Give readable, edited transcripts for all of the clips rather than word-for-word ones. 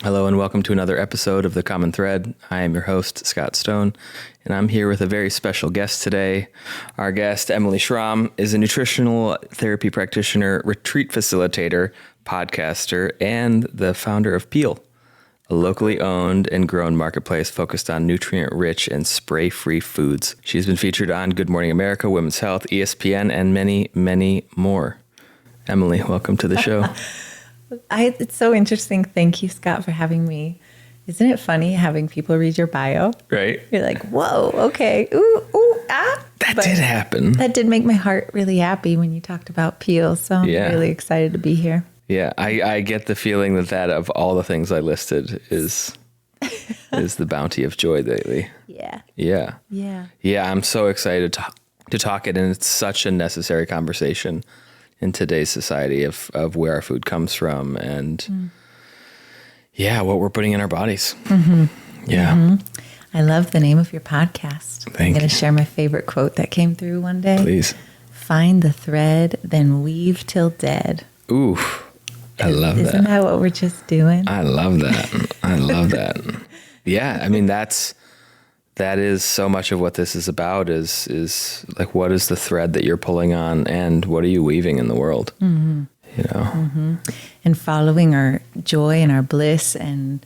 Hello and welcome to another episode of The Common Thread. I am your host, Scott Stone, and I'm here with a very special guest today. Our guest, Emily Schromm, is a nutritional therapy practitioner, retreat facilitator, podcaster, and the founder of Peel, a locally owned and grown marketplace focused on nutrient-rich and spray-free foods. She's been featured on Good Morning America, Women's Health, ESPN, and many, many more. Emily, welcome to the show. It's so interesting. Thank you, Scott, for having me. Isn't it funny having people read your bio? Right. You're like, whoa, okay, ooh, ah. That did happen. That did make my heart really happy when you talked about Peel. So I'm really excited to be here. Yeah, I get the feeling that of all the things I listed is the bounty of joy lately. Yeah. Yeah, I'm so excited to talk it, and it's such a necessary conversation in today's society of where our food comes from and what we're putting in our bodies. Mm-hmm. Yeah. Mm-hmm. I love the name of your podcast. I'm going to share my favorite quote that came through one day. Please. Find the thread, then weave till dead. Ooh, I love that. Isn't that what we're just doing? I love that. I love that. Yeah, I mean, that is so much of what this is about is like, what is the thread that you're pulling on and what are you weaving in the world? Mm-hmm. You know? Mm-hmm. And following our joy and our bliss and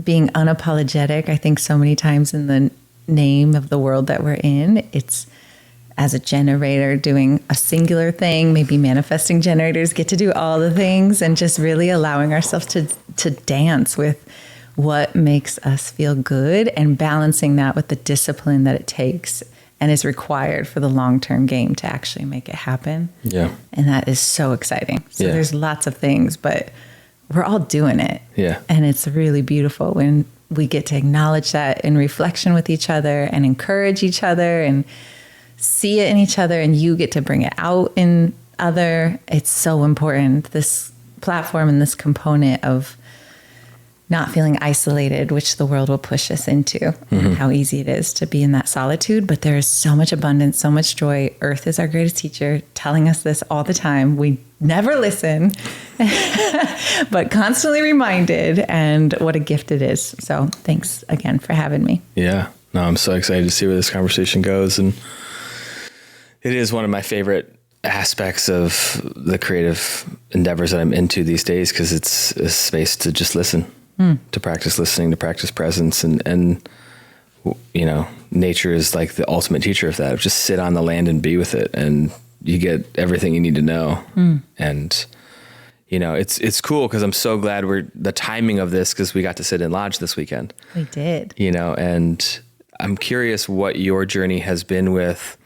being unapologetic. I think so many times in the name of the world that we're in, it's as a generator doing a singular thing. Maybe manifesting generators get to do all the things and just really allowing ourselves to dance with what makes us feel good and balancing that with the discipline that it takes and is required for the long-term game to actually make it happen. Yeah. And that is so exciting. So there's lots of things, but we're all doing it. Yeah. And it's really beautiful when we get to acknowledge that in reflection with each other and encourage each other and see it in each other, and you get to bring it out in other. It's so important, this platform and this component of not feeling isolated, which the world will push us into, mm-hmm. How easy it is to be in that solitude. But there is so much abundance, so much joy. Earth is our greatest teacher, telling us this all the time. We never listen, but constantly reminded, and what a gift it is. So thanks again for having me. Yeah, no, I'm so excited to see where this conversation goes. And it is one of my favorite aspects of the creative endeavors that I'm into these days, because it's a space to just listen. To practice listening, to practice presence. And, you know, nature is like the ultimate teacher of that. Just sit on the land and be with it, and you get everything you need to know. And, you know, it's cool because I'm so glad the timing of this, because we got to sit in Lodge this weekend. We did. You know, and I'm curious what your journey has been with,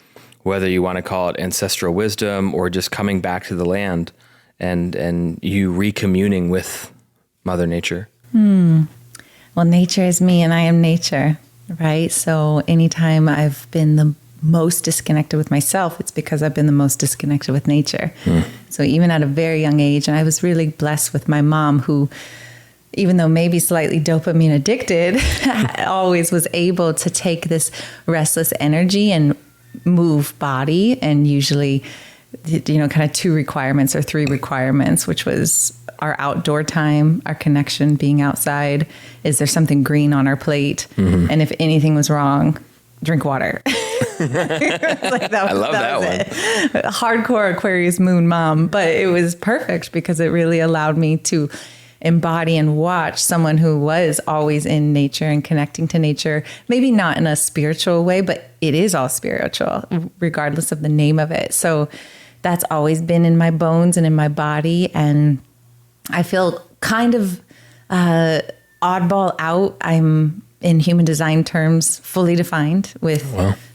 whether you want to call it ancestral wisdom or just coming back to the land and you recommuning with Mother Nature. Well, nature is me and I am nature, right? So anytime I've been the most disconnected with myself, it's because I've been the most disconnected with nature. So even at a very young age, and I was really blessed with my mom who, even though maybe slightly dopamine addicted, always was able to take this restless energy and move body, and usually, you know, kind of 2 requirements or 3 requirements, which was our outdoor time, our connection, being outside. Is there something green on our plate? Mm-hmm. And if anything was wrong, drink water. I love that one. Hardcore Aquarius moon mom, but it was perfect because it really allowed me to embody and watch someone who was always in nature and connecting to nature, maybe not in a spiritual way, but it is all spiritual, regardless of the name of it. So that's always been in my bones and in my body. And I feel kind of oddball out. I'm, in human design terms, fully defined with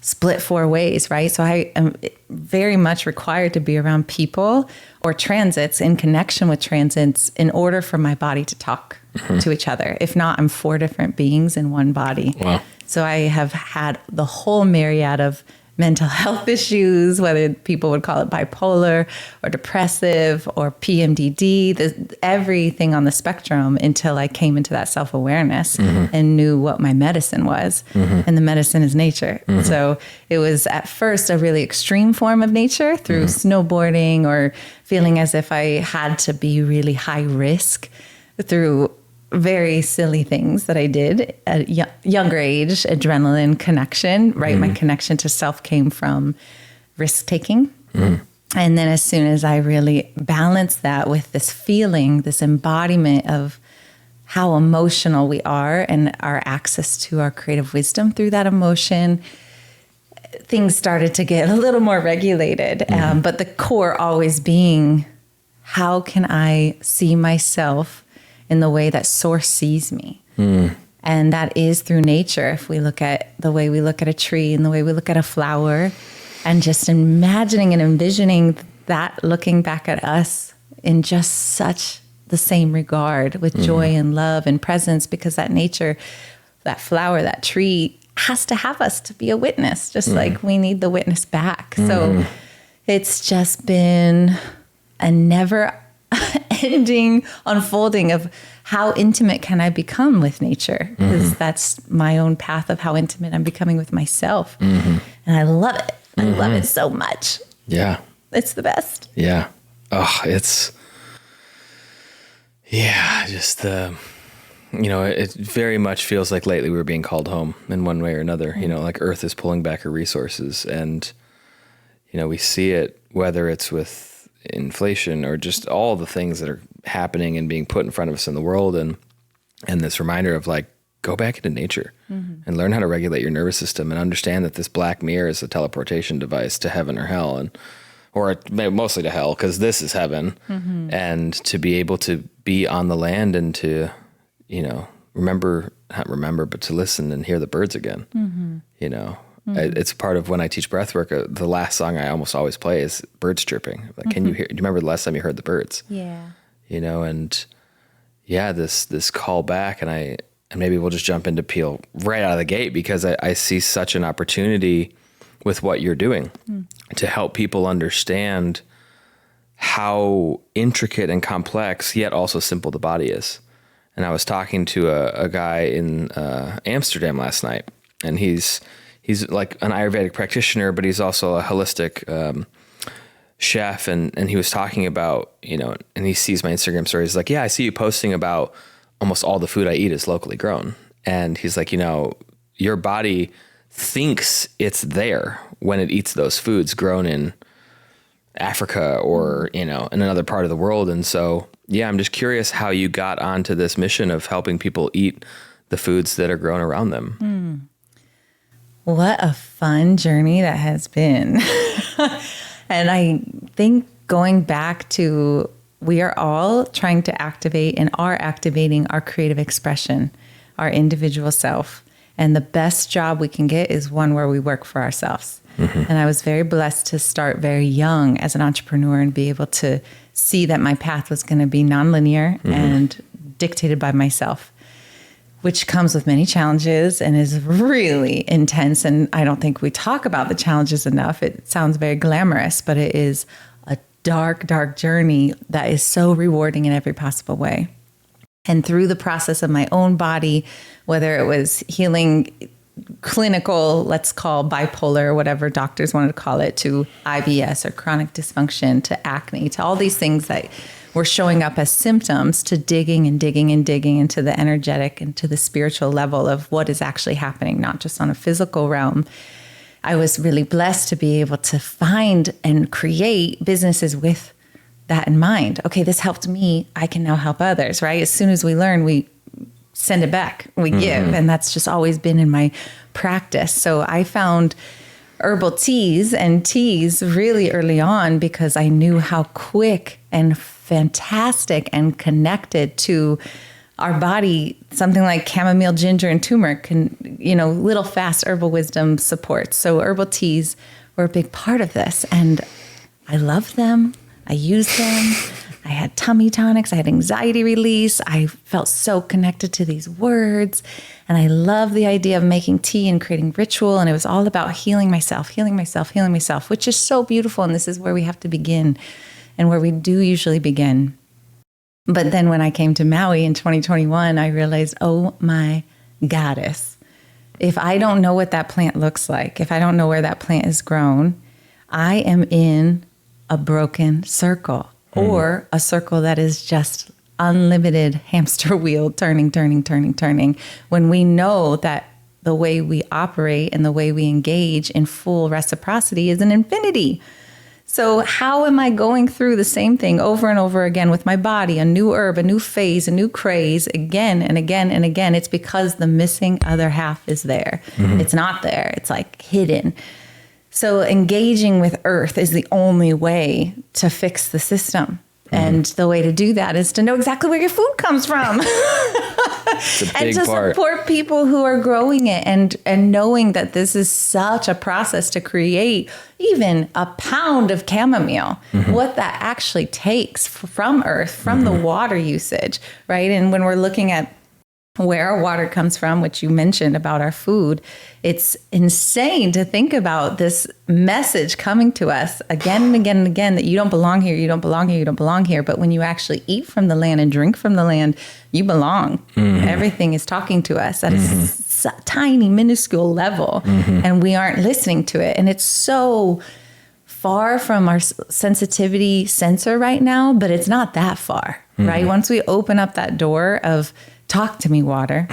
split 4 ways, right? So I am very much required to be around people or transits, in connection with transits, in order for my body to talk to each other. If not, I'm 4 different beings in one body. Wow. So I have had the whole myriad of mental health issues, whether people would call it bipolar or depressive or PMDD, everything on the spectrum, until I came into that self-awareness and knew what my medicine was. And the medicine is nature. So it was at first a really extreme form of nature through snowboarding, or feeling as if I had to be really high risk, through very silly things that I did at younger age, adrenaline connection, right? My connection to self came from risk taking. And then as soon as I really balanced that with this feeling, this embodiment of how emotional we are and our access to our creative wisdom through that emotion, things started to get a little more regulated. But the core always being, how can I see myself in the way that Source sees me? And that is through nature. If we look at the way we look at a tree and the way we look at a flower, and just imagining and envisioning that looking back at us in just such the same regard with joy and love and presence, because that nature, that flower, that tree has to have us to be a witness, just like we need the witness back. So it's just been a never ending unfolding of how intimate can I become with nature? Because that's my own path of how intimate I'm becoming with myself. And I love it. I love it so much. Yeah. It's the best. Yeah. Oh, just it very much feels like lately we're being called home in one way or another. Like Earth is pulling back her resources, and we see it, whether it's with inflation or just all the things that are happening and being put in front of us in the world, and this reminder of like, go back into nature and learn how to regulate your nervous system and understand that this black mirror is a teleportation device to heaven or hell, or mostly to hell, because this is heaven. And to be able to be on the land and to, but to listen and hear the birds again. It's part of when I teach breath work. The last song I almost always play is birds chirping. Like, do you remember the last time you heard the birds? Yeah. This call back, and maybe we'll just jump into Peel right out of the gate, because I see such an opportunity with what you're doing to help people understand how intricate and complex, yet also simple the body is. And I was talking to a guy in Amsterdam last night, and he's like an Ayurvedic practitioner, but he's also a holistic chef. And he was talking about, and he sees my Instagram stories. He's like, yeah, I see you posting about almost all the food I eat is locally grown. And he's like, your body thinks it's there when it eats those foods grown in Africa or, in another part of the world. And so, yeah, I'm just curious how you got onto this mission of helping people eat the foods that are grown around them. What a fun journey that has been. And I think going back to, we are all trying to activate and are activating our creative expression, our individual self. And the best job we can get is one where we work for ourselves. And I was very blessed to start very young as an entrepreneur and be able to see that my path was going to be nonlinear and dictated by myself, which comes with many challenges and is really intense. And I don't think we talk about the challenges enough. It sounds very glamorous, but it is a dark, dark journey that is so rewarding in every possible way. And through the process of my own body, whether it was healing clinical, let's call bipolar, whatever doctors wanted to call it, to IBS or chronic dysfunction, to acne, to all these things that were showing up as symptoms, to digging and digging and digging into the energetic and to the spiritual level of what is actually happening, not just on a physical realm. I was really blessed to be able to find and create businesses with that in mind. Okay, this helped me. I can now help others, right? As soon as we learn, we send it back, we give. And that's just always been in my practice. So I found herbal teas and teas really early on because I knew how quick and fantastic and connected to our body something like chamomile, ginger, and turmeric can, little fast herbal wisdom supports. So herbal teas were a big part of this. And I love them. I used them. I had tummy tonics. I had anxiety release. I felt so connected to these words. And I love the idea of making tea and creating ritual. And it was all about healing myself, which is so beautiful. And this is where we have to begin and where we do usually begin. But then when I came to Maui in 2021, I realized, oh my goddess, if I don't know what that plant looks like, if I don't know where that plant is grown, I am in a broken circle or a circle that is just unlimited hamster wheel turning, when we know that the way we operate and the way we engage in full reciprocity is an infinity. So how am I going through the same thing over and over again with my body, a new herb, a new phase, a new craze, again and again and again? It's because the missing other half is there. It's not there. It's like hidden. So engaging with earth is the only way to fix the system. And the way to do that is to know exactly where your food comes from. And to support people who are growing it and knowing that this is such a process to create even a pound of chamomile, what that actually takes from earth, from the water usage, right? And when we're looking at where our water comes from, which you mentioned about our food, it's insane to think about this message coming to us again and again and again that you don't belong here, you don't belong here, you don't belong here. But when you actually eat from the land and drink from the land, you belong. Everything is talking to us at a tiny, minuscule level, and we aren't listening to it. And it's so far from our sensitivity sensor right now, but it's not that far, right? Once we open up that door of talk to me, water,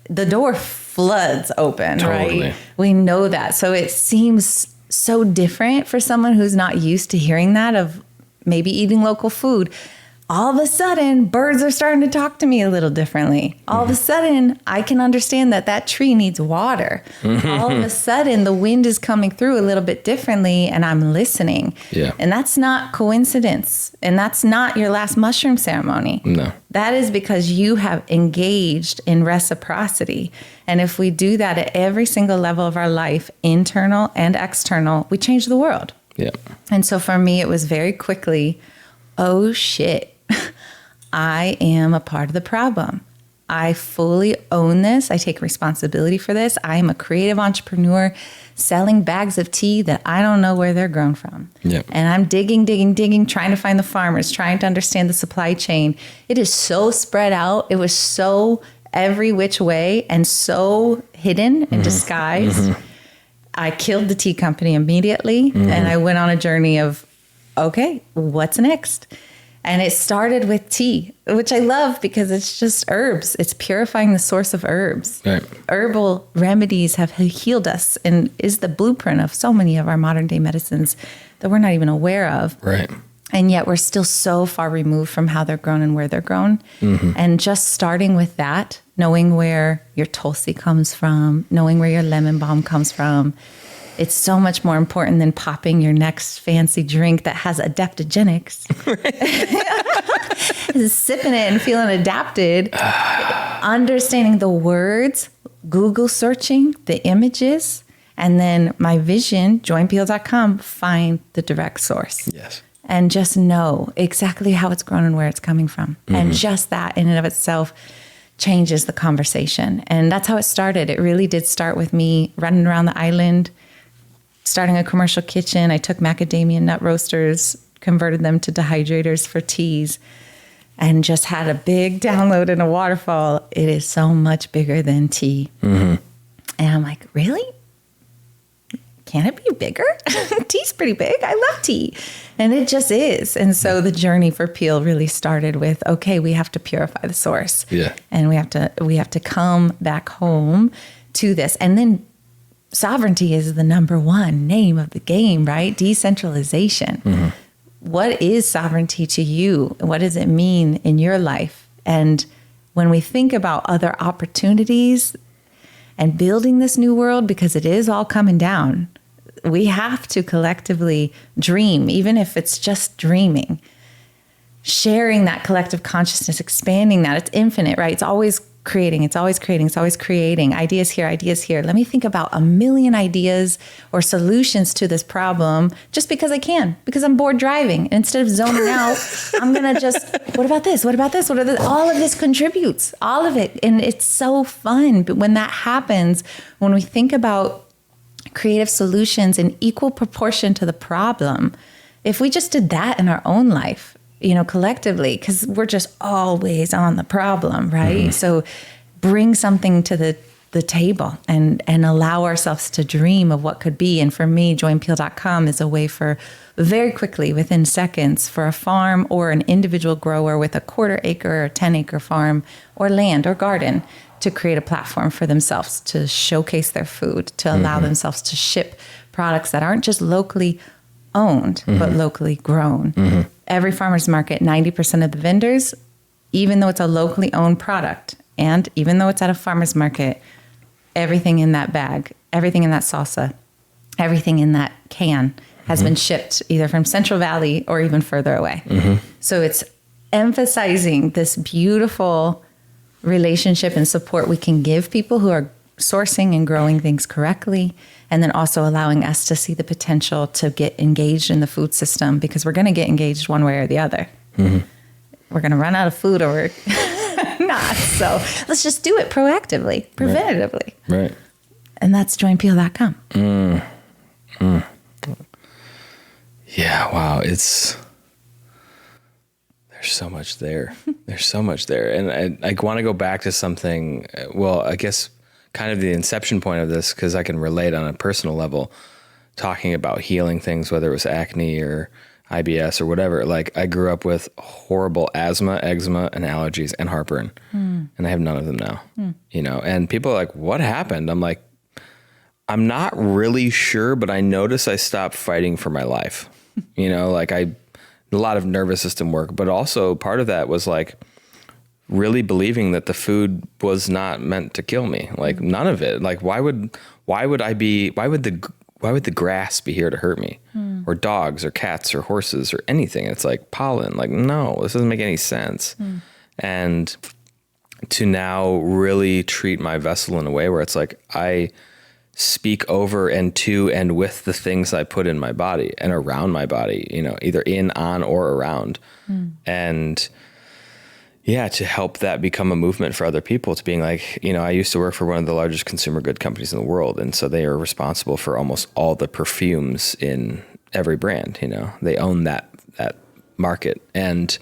the door floods open, right? We know that. So it seems so different for someone who's not used to hearing that, of maybe eating local food. All of a sudden, birds are starting to talk to me a little differently. All of a sudden, I can understand that that tree needs water. All of a sudden, the wind is coming through a little bit differently, and I'm listening. And that's not coincidence. And that's not your last mushroom ceremony. No. That is because you have engaged in reciprocity. And if we do that at every single level of our life, internal and external, we change the world. And so for me, it was very quickly, oh shit, I am a part of the problem. I fully own this. I take responsibility for this. I am a creative entrepreneur selling bags of tea that I don't know where they're grown from. And I'm digging, trying to find the farmers, trying to understand the supply chain. It is so spread out. It was so every which way and so hidden and disguised. I killed the tea company immediately. And I went on a journey of, okay, what's next? And it started with tea, which I love because it's just herbs. It's purifying the source of herbs. Herbal remedies have healed us and is the blueprint of so many of our modern day medicines that we're not even aware of. And yet we're still so far removed from how they're grown and where they're grown. And just starting with that, knowing where your Tulsi comes from, knowing where your lemon balm comes from, it's so much more important than popping your next fancy drink that has adaptogenics. Sipping it and feeling adapted. Understanding the words, Google searching the images, and then my vision, joinpeel.com, find the direct source. And just know exactly how it's grown and where it's coming from. And just that in and of itself changes the conversation. And that's how it started. It really did start with me running around the island, starting a commercial kitchen. I took macadamia nut roasters, converted them to dehydrators for teas, and just had a big download in a waterfall. It is so much bigger than tea. And I'm like, really? Can it be bigger? Tea's pretty big. I love tea. And it just is. And so the journey for Peel really started with, okay, we have to purify the source. And we have to come back home to this. And then sovereignty is the number one name of the game, right? Decentralization. What is sovereignty to you? What does it mean in your life? And when we think about other opportunities and building this new world, because it is all coming down, we have to collectively dream, even if it's just dreaming. Sharing that collective consciousness, expanding that. It's infinite, right? It's always creating. Ideas here. Let me think about a million ideas or solutions to this problem just because I can, because I'm bored driving. And instead of zoning out, I'm going to just, what about this? All of this contributes, all of it. And it's so fun. But when that happens, when we think about creative solutions in equal proportion to the problem, if we just did that in our own life, collectively, because we're just always on the problem, right? So bring something to the the table and allow ourselves to dream of what could be. And for me, joinpeel.com is a way for very quickly, within seconds, for a farm or an individual grower with a 1/4 acre or 10-acre farm or land or garden to create a platform for themselves to showcase their food, to allow themselves to ship products that aren't just locally owned, but locally grown. Every farmer's market, 90% of the vendors, even though it's a locally owned product, and even though it's at a farmer's market, everything in that bag, everything in that salsa, everything in that can has been shipped either from Central Valley or even further away. So it's emphasizing this beautiful relationship and support we can give people who are sourcing and growing things correctly, and then also allowing us to see the potential to get engaged in the food system, because we're going to get engaged one way or the other. We're going to run out of food or we're not. So let's just do it proactively, preventatively. Right. And that's joinpeel.com. Yeah. Wow. There's so much there. There's so much there. And I want to go back to something, well, I guess kind of the inception point of this, because I can relate on a personal level, talking about healing things, whether it was acne or IBS or whatever. Like, I grew up with horrible asthma, eczema, and allergies and heartburn. And I have none of them now, you know, and people are like, what happened? I'm like, I'm not really sure, but I notice I stopped fighting for my life. You know, like a lot of nervous system work, but also part of that was like really believing that the food was not meant to kill me. Like, none of it. Like, why would the grass be here to hurt me, or dogs or cats or horses or anything? It's like pollen. Like, no, this doesn't make any sense. And to now really treat my vessel in a way where it's like, I speak over and to and with the things I put in my body and around my body, you know, either in, on, or around. And yeah, to help that become a movement for other people, to being like, you know, I used to work for one of the largest consumer good companies in the world. And so they are responsible for almost all the perfumes in every brand, you know, they own that market. And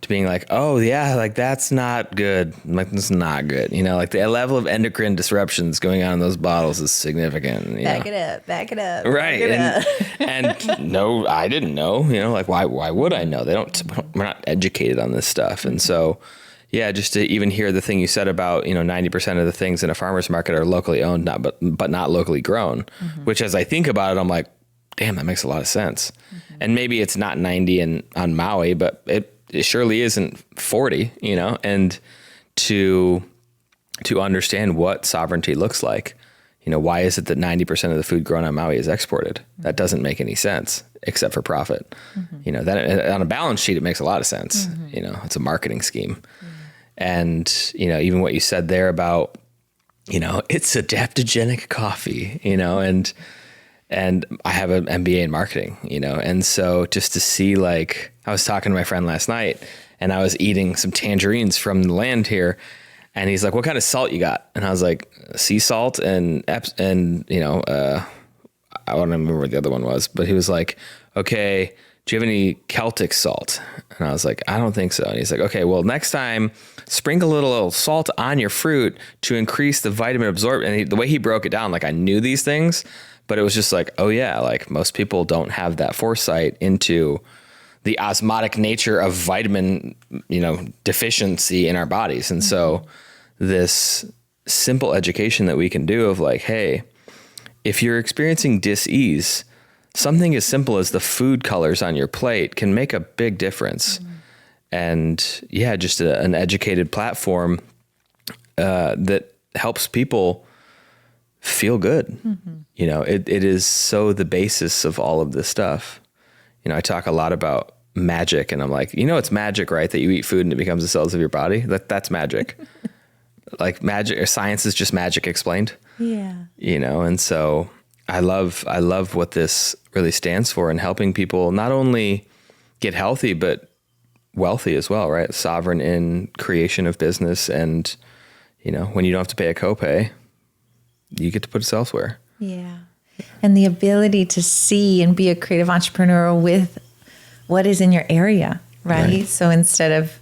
to being like, oh yeah, like that's not good. I'm like, that's not good. You know, like the level of endocrine disruptions going on in those bottles is significant. Back it up. Right. And no, I didn't know, you know, like why would I know? We're not educated on this stuff. And so, yeah, just to even hear the thing you said about, you know, 90% of the things in a farmer's market are locally owned, but not locally grown, which as I think about it, I'm like, damn, that makes a lot of sense. And maybe it's not 90 on Maui, but it surely isn't 40, you know, and to understand what sovereignty looks like. You know, why is it that 90% of the food grown on Maui is exported? That doesn't make any sense except for profit. You know, that on a balance sheet, it makes a lot of sense. You know, it's a marketing scheme. And, you know, even what you said there about, you know, it's adaptogenic coffee, you know, and I have an MBA in marketing, you know, and so just to see, like, I was talking to my friend last night and I was eating some tangerines from the land here, and he's like, what kind of salt you got? And I was like, sea salt and you know, I don't remember what the other one was, but he was like, okay, do you have any Celtic salt? And I was like, I don't think so. And he's like, okay, well, next time sprinkle a little salt on your fruit to increase the vitamin absorption. And the way he broke it down, like, I knew these things, but it was just like, oh yeah, like most people don't have that foresight into the osmotic nature of vitamin, you know, deficiency in our bodies. And so this simple education that we can do of like, hey, if you're experiencing dis-ease, something as simple as the food colors on your plate can make a big difference. And yeah, just an educated platform that helps people feel good. You know, it is so the basis of all of this stuff. You know, I talk a lot about magic, and I'm like, you know, it's magic, right? That you eat food and it becomes the cells of your body. That's magic. Like magic or science is just magic explained. Yeah. You know, and so I love what this really stands for, in helping people not only get healthy, but wealthy as well, right? Sovereign in creation of business. And, you know, when you don't have to pay a copay, you get to put it elsewhere. Yeah. And the ability to see and be a creative entrepreneur with what is in your area, right? So instead of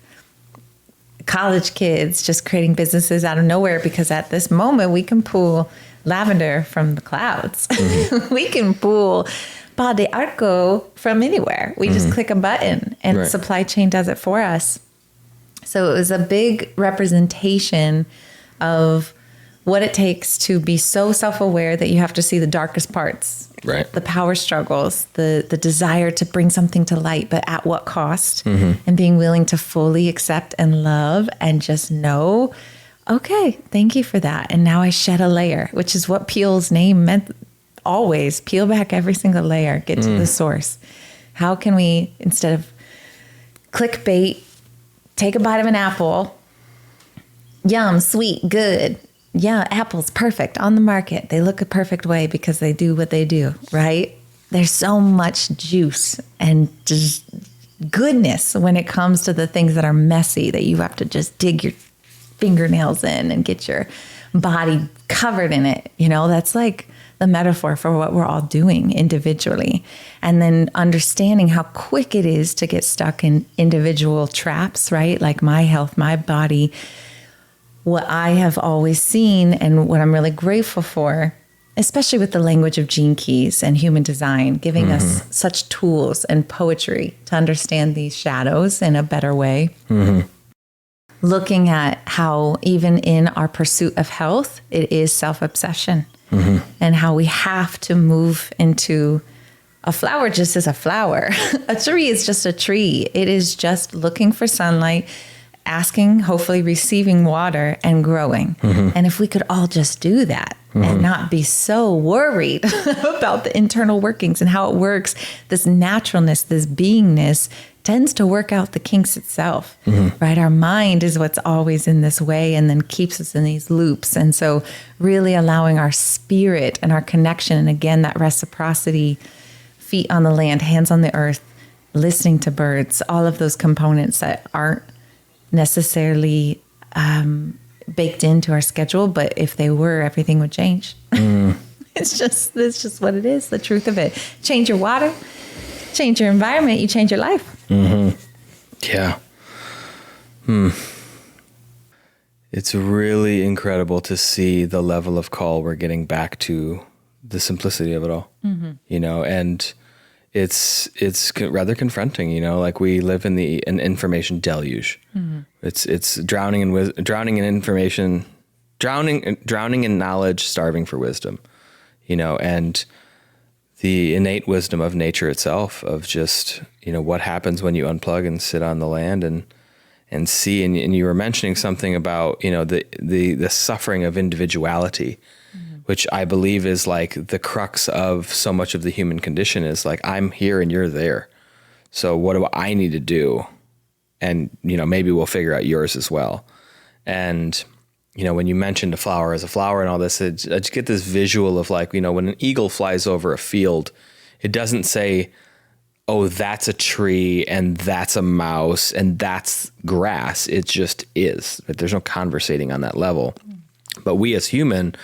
college kids just creating businesses out of nowhere, because at this moment we can pull lavender from the clouds. We can pull Pau de Arco from anywhere. We just click a button and the supply chain does it for us. So it was a big representation of what it takes to be so self-aware that you have to see the darkest parts, the power struggles, the desire to bring something to light, but at what cost, and being willing to fully accept and love and just know, okay, thank you for that. And now I shed a layer, which is what Peel's name meant. Always peel back every single layer, get to the source. How can we, instead of clickbait, take a bite of an apple, yum, sweet, good. Yeah, apples, perfect, on the market. They look a perfect way because they do what they do, right? There's so much juice and just goodness when it comes to the things that are messy, that you have to just dig your fingernails in and get your body covered in it. You know, that's like the metaphor for what we're all doing individually. And then understanding how quick it is to get stuck in individual traps, right? Like my health, my body. What I have always seen and what I'm really grateful for, especially with the language of Gene Keys and human design, giving us such tools and poetry to understand these shadows in a better way. Looking at how even in our pursuit of health, it is self-obsession, and how we have to move into a flower just as a flower. A tree is just a tree. It is just looking for sunlight, asking, hopefully receiving water, and growing. And if we could all just do that and not be so worried about the internal workings and how it works, this naturalness, this beingness tends to work out the kinks itself, right? Our mind is what's always in this way and then keeps us in these loops. And so really allowing our spirit and our connection, and again, that reciprocity, feet on the land, hands on the earth, listening to birds, all of those components that aren't necessarily baked into our schedule, but if they were, everything would change. It's just what it is, the truth of it. Change your water, change your environment, you change your life. Yeah. It's really incredible to see the level of call we're getting back to the simplicity of it all, you know, and it's rather confronting, you know, like we live in an information deluge. It's drowning in information, drowning in knowledge, starving for wisdom, you know, and the innate wisdom of nature itself, of just, you know, what happens when you unplug and sit on the land and see, and you were mentioning something about, you know, the suffering of individuality, which I believe is like the crux of so much of the human condition, is like, I'm here and you're there. So what do I need to do? And, you know, maybe we'll figure out yours as well. And, you know, when you mentioned a flower as a flower and all this, I just get this visual of like, you know, when an eagle flies over a field, it doesn't say, oh, that's a tree and that's a mouse and that's grass. It just is. There's no conversating on that level. But we as human,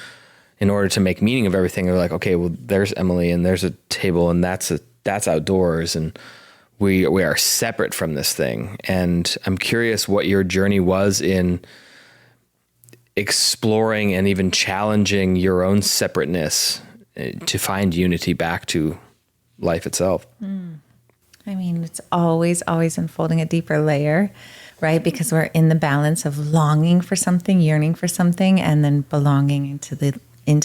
in order to make meaning of everything, we're like, okay, well, there's Emily and there's a table and that's outdoors, and we are separate from this thing. And I'm curious what your journey was in exploring and even challenging your own separateness to find unity back to life itself. I mean, it's always unfolding a deeper layer, right? Because we're in the balance of longing for something, yearning for something, and then belonging into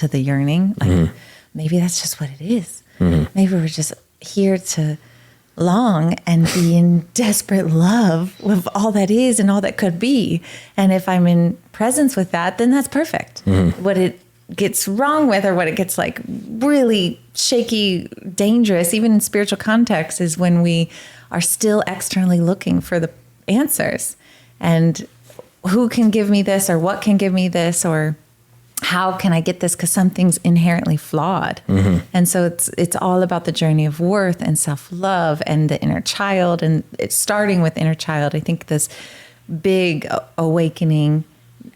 the yearning. Like maybe that's just what it is. Maybe we're just here to long and be in desperate love with all that is and all that could be. And if I'm in presence with that, then that's perfect. What it gets wrong with, or what it gets like really shaky, dangerous, even in spiritual context, is when we are still externally looking for the answers. And who can give me this, or what can give me this, or how can I get this? Because something's inherently flawed. And so it's all about the journey of worth and self-love and the inner child. And it's starting with inner child. I think this big awakening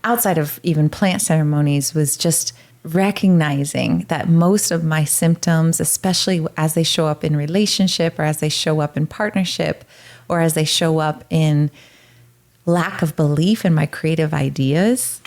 outside of even plant ceremonies was just recognizing that most of my symptoms, especially as they show up in relationship, or as they show up in partnership, or as they show up in lack of belief in my creative ideas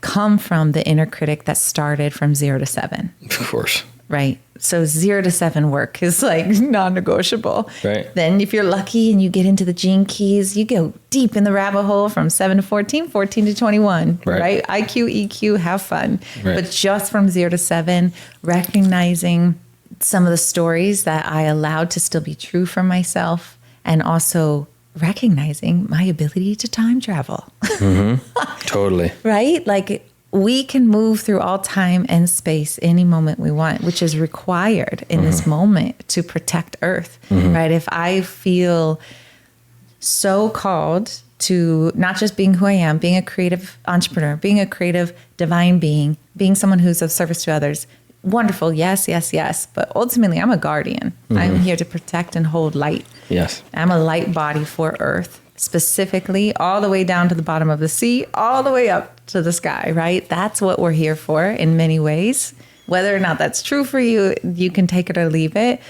come from the inner critic that started from 0 to 7. Of course. Right. So 0 to 7 work is like non-negotiable. Right. Then if you're lucky and you get into the gene keys, you go deep in the rabbit hole from 7 to 14, 14 to 21, right? IQ, EQ, have fun. Right. But just from 0 to 7, recognizing some of the stories that I allowed to still be true for myself, and also recognizing my ability to time travel. Totally. Right? Like, we can move through all time and space any moment we want, which is required in this moment to protect Earth, right? If I feel so called to not just being who I am, being a creative entrepreneur, being a creative divine being, being someone who's of service to others, wonderful. Yes, yes, yes. But ultimately, I'm a guardian. I'm here to protect and hold light. Yes. I'm a light body for Earth, specifically all the way down to the bottom of the sea, all the way up to the sky, right? That's what we're here for in many ways. Whether or not that's true for you, you can take it or leave it.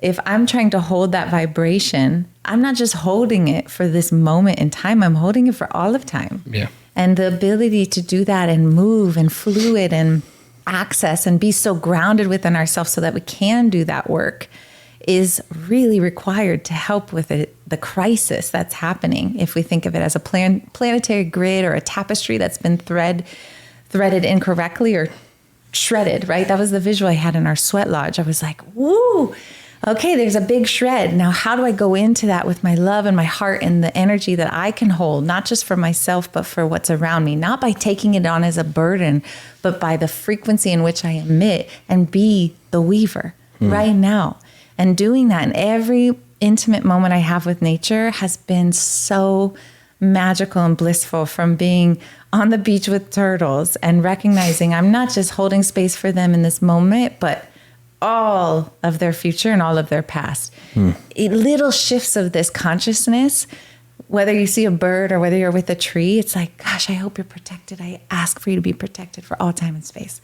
If I'm trying to hold that vibration, I'm not just holding it for this moment in time, I'm holding it for all of time. Yeah. And the ability to do that and move and fluid and access and be so grounded within ourselves so that we can do that work is really required to help with the crisis that's happening. If we think of it as a planetary grid or a tapestry that's been threaded incorrectly or shredded, right? That was the visual I had in our sweat lodge. I was like, woo, okay, there's a big shred. Now, how do I go into that with my love and my heart and the energy that I can hold, not just for myself, but for what's around me, not by taking it on as a burden, but by the frequency in which I emit and be the weaver right now. And doing that in every intimate moment I have with nature has been so magical and blissful, from being on the beach with turtles and recognizing I'm not just holding space for them in this moment, but all of their future and all of their past. Little shifts of this consciousness, whether you see a bird or whether you're with a tree, it's like, gosh, I hope you're protected. I ask for you to be protected for all time and space.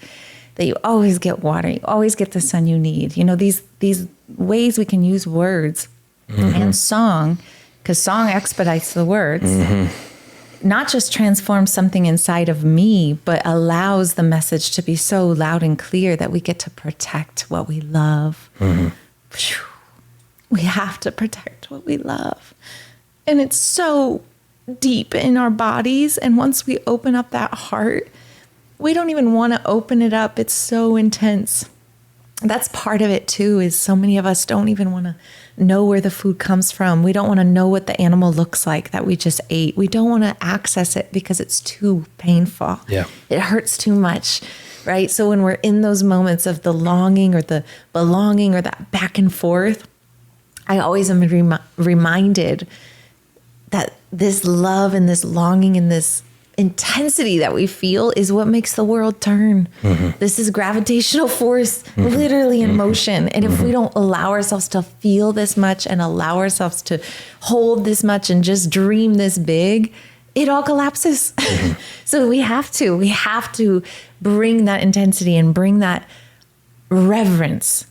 That you always get water, you always get the sun you need. You know, these ways we can use words and song, because song expedites the words, not just transforms something inside of me, but allows the message to be so loud and clear that we get to protect what we love. We have to protect what we love. And it's so deep in our bodies. And once we open up that heart, we don't even want to open it up. It's so intense. That's part of it too, is so many of us don't even want to know where the food comes from. We don't want to know what the animal looks like that we just ate. We don't want to access it because it's too painful. Yeah. It hurts too much, right? So when we're in those moments of the longing or the belonging or that back and forth, I always am reminded that this love and this longing and this intensity that we feel is what makes the world turn. This is gravitational force, literally in motion. And if we don't allow ourselves to feel this much and allow ourselves to hold this much and just dream this big, it all collapses. So we have to bring that intensity and bring that reverence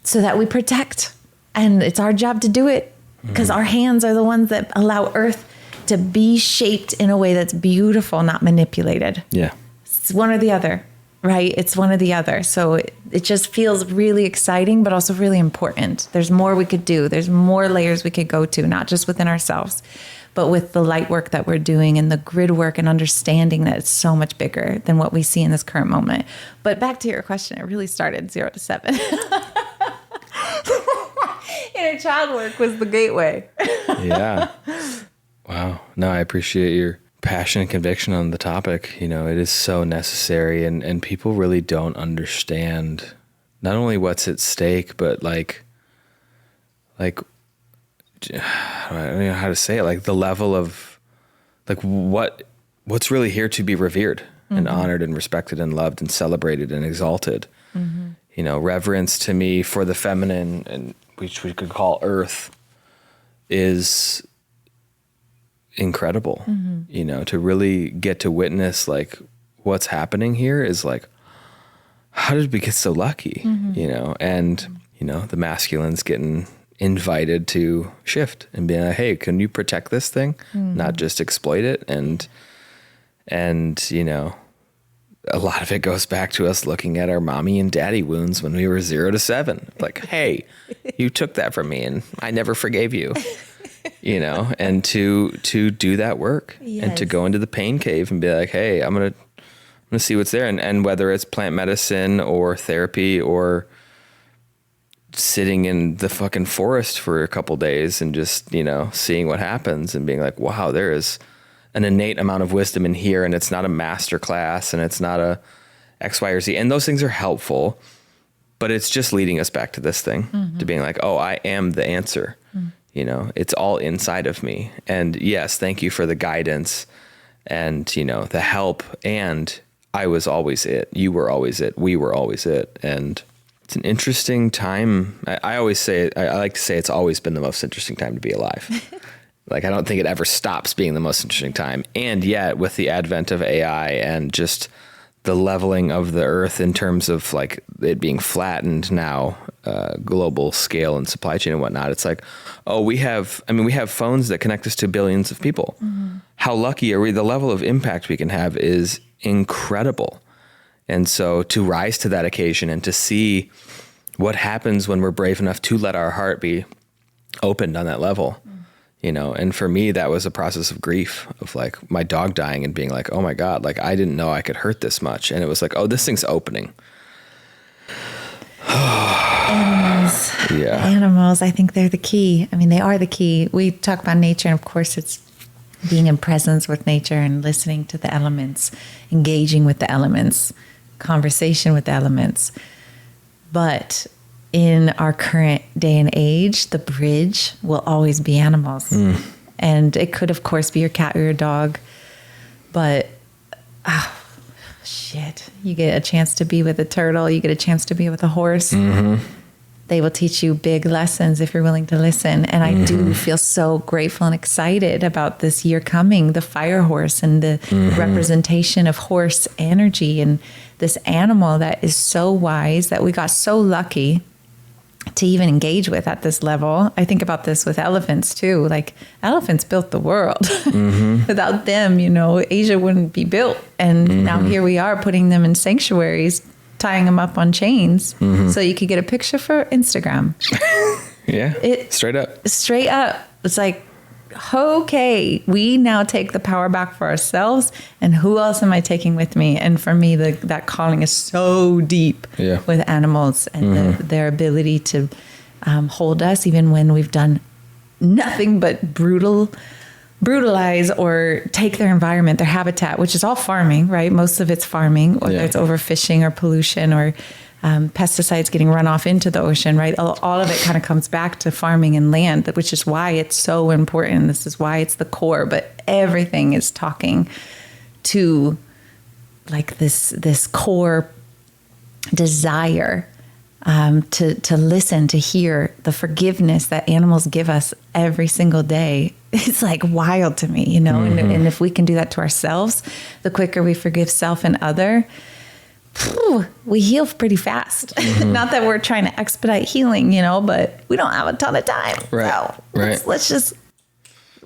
so that we protect. And it's our job to do it, because our hands are the ones that allow Earth to be shaped in a way that's beautiful, not manipulated. Yeah. It's one or the other, right? It's one or the other. So it just feels really exciting, but also really important. There's more we could do. There's more layers we could go to, not just within ourselves, but with the light work that we're doing and the grid work and understanding that it's so much bigger than what we see in this current moment. But back to your question, it really started 0 to 7. Inner child work was the gateway. Yeah. Wow. No, I appreciate your passion and conviction on the topic. You know, it is so necessary, and people really don't understand not only what's at stake, but like I don't know how to say it, like the level of like what's really here to be revered and honored and respected and loved and celebrated and exalted. You know, reverence to me for the feminine, and which we could call Earth, is incredible. You know, to really get to witness like what's happening here is like, how did we get so lucky? You know, and you know, the masculine's getting invited to shift and be like, hey, can you protect this thing? Not just exploit it. And, you know, a lot of it goes back to us looking at our mommy and daddy wounds when we were 0 to 7. Like, hey, you took that from me and I never forgave you, you know, and to do that work and to go into the pain cave and be like, hey, I'm going to see what's there. And whether it's plant medicine or therapy or sitting in the fucking forest for a couple days and just, you know, seeing what happens and being like, wow, there is an innate amount of wisdom in here, and it's not a master class and it's not a X, Y, or Z. And those things are helpful, but it's just leading us back to this thing, to being like, oh, I am the answer. You know, it's all inside of me. And yes, thank you for the guidance and, you know, the help. And I was always it. You were always it. We were always it. And it's an interesting time. I always say, I like to say it's always been the most interesting time to be alive. Like, I don't think it ever stops being the most interesting time. And yet, with the advent of AI and just the leveling of the earth in terms of like it being flattened now, global scale and supply chain and whatnot, it's like, oh, we have phones that connect us to billions of people. How lucky are we? The level of impact we can have is incredible. And so to rise to that occasion and to see what happens when we're brave enough to let our heart be opened on that level. You know, and for me, that was a process of grief of like my dog dying and being like, oh my God, like I didn't know I could hurt this much. And it was like, oh, this thing's opening. Animals. Yeah. Animals, I think they're the key. I mean, they are the key. We talk about nature, and of course it's being in presence with nature and listening to the elements, engaging with the elements, conversation with the elements. But in our current day and age, the bridge will always be animals. And it could, of course, be your cat or your dog. But, shit, you get a chance to be with a turtle. You get a chance to be with a horse. They will teach you big lessons if you're willing to listen. And I do feel so grateful and excited about this year coming, the fire horse and the representation of horse energy and this animal that is so wise that we got so lucky to even engage with at this level. I think about this with elephants too. Like, elephants built the world. Without them, you know, Asia wouldn't be built. And now here we are putting them in sanctuaries, tying them up on chains so you could get a picture for Instagram. Straight up. Straight up. It's like, okay, we now take the power back for ourselves, and who else am I taking with me? And for me, that calling is so deep with animals and their ability to hold us even when we've done nothing but brutalize or take their environment, their habitat, which is all farming, right? Most of it's farming, whether it's overfishing or pollution or pesticides getting run off into the ocean, right? All of it kind of comes back to farming and land, which is why it's so important. This is why it's the core, but everything is talking to like this core desire to listen, to hear the forgiveness that animals give us every single day. It's like wild to me, you know, and if we can do that to ourselves, the quicker we forgive self and other, we heal pretty fast. Not that we're trying to expedite healing, you know, but we don't have a ton of time. Right. So let's just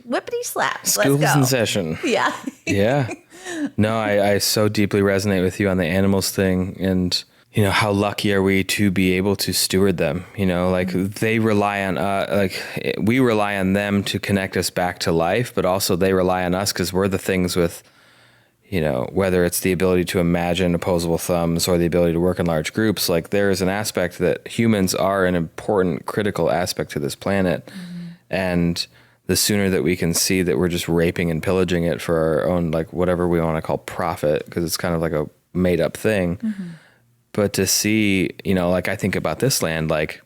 whippity slap. School's Let's go. in session. Yeah. Yeah. No, I so deeply resonate with you on the animals thing. And, you know, how lucky are we to be able to steward them? You know, like they rely on, we rely on them to connect us back to life, but also they rely on us because we're the things with, you know, whether it's the ability to imagine opposable thumbs or the ability to work in large groups, like there is an aspect that humans are an important, critical aspect to this planet. And the sooner that we can see that we're just raping and pillaging it for our own, like whatever we want to call profit, because it's kind of like a made up thing. But to see, you know, like I think about this land, like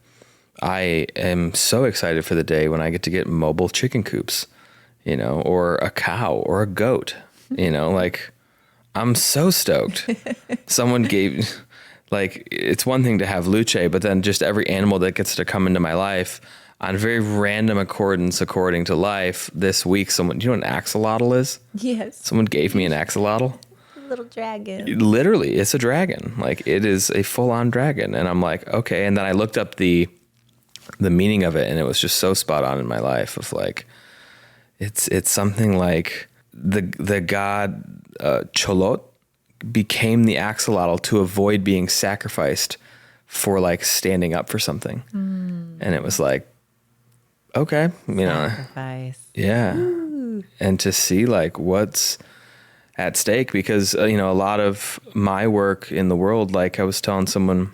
I am so excited for the day when I get to get mobile chicken coops, you know, or a cow or a goat. You know, like I'm so stoked. Someone gave, like, it's one thing to have Luce, but then just every animal that gets to come into my life on very random accordance according to life. This week, someone, do you know what an axolotl is? Yes. Someone gave me an axolotl. Little dragon. Literally, it's a dragon. Like it is a full on dragon. And I'm like, okay. And then I looked up the the meaning of it. And it was just so spot on in my life of like, it's something like the god Cholot became the axolotl to avoid being sacrificed for like standing up for something. And it was like, okay, Sacrifice. Yeah. Ooh. And to see like what's at stake, because, a lot of my work in the world, like I was telling someone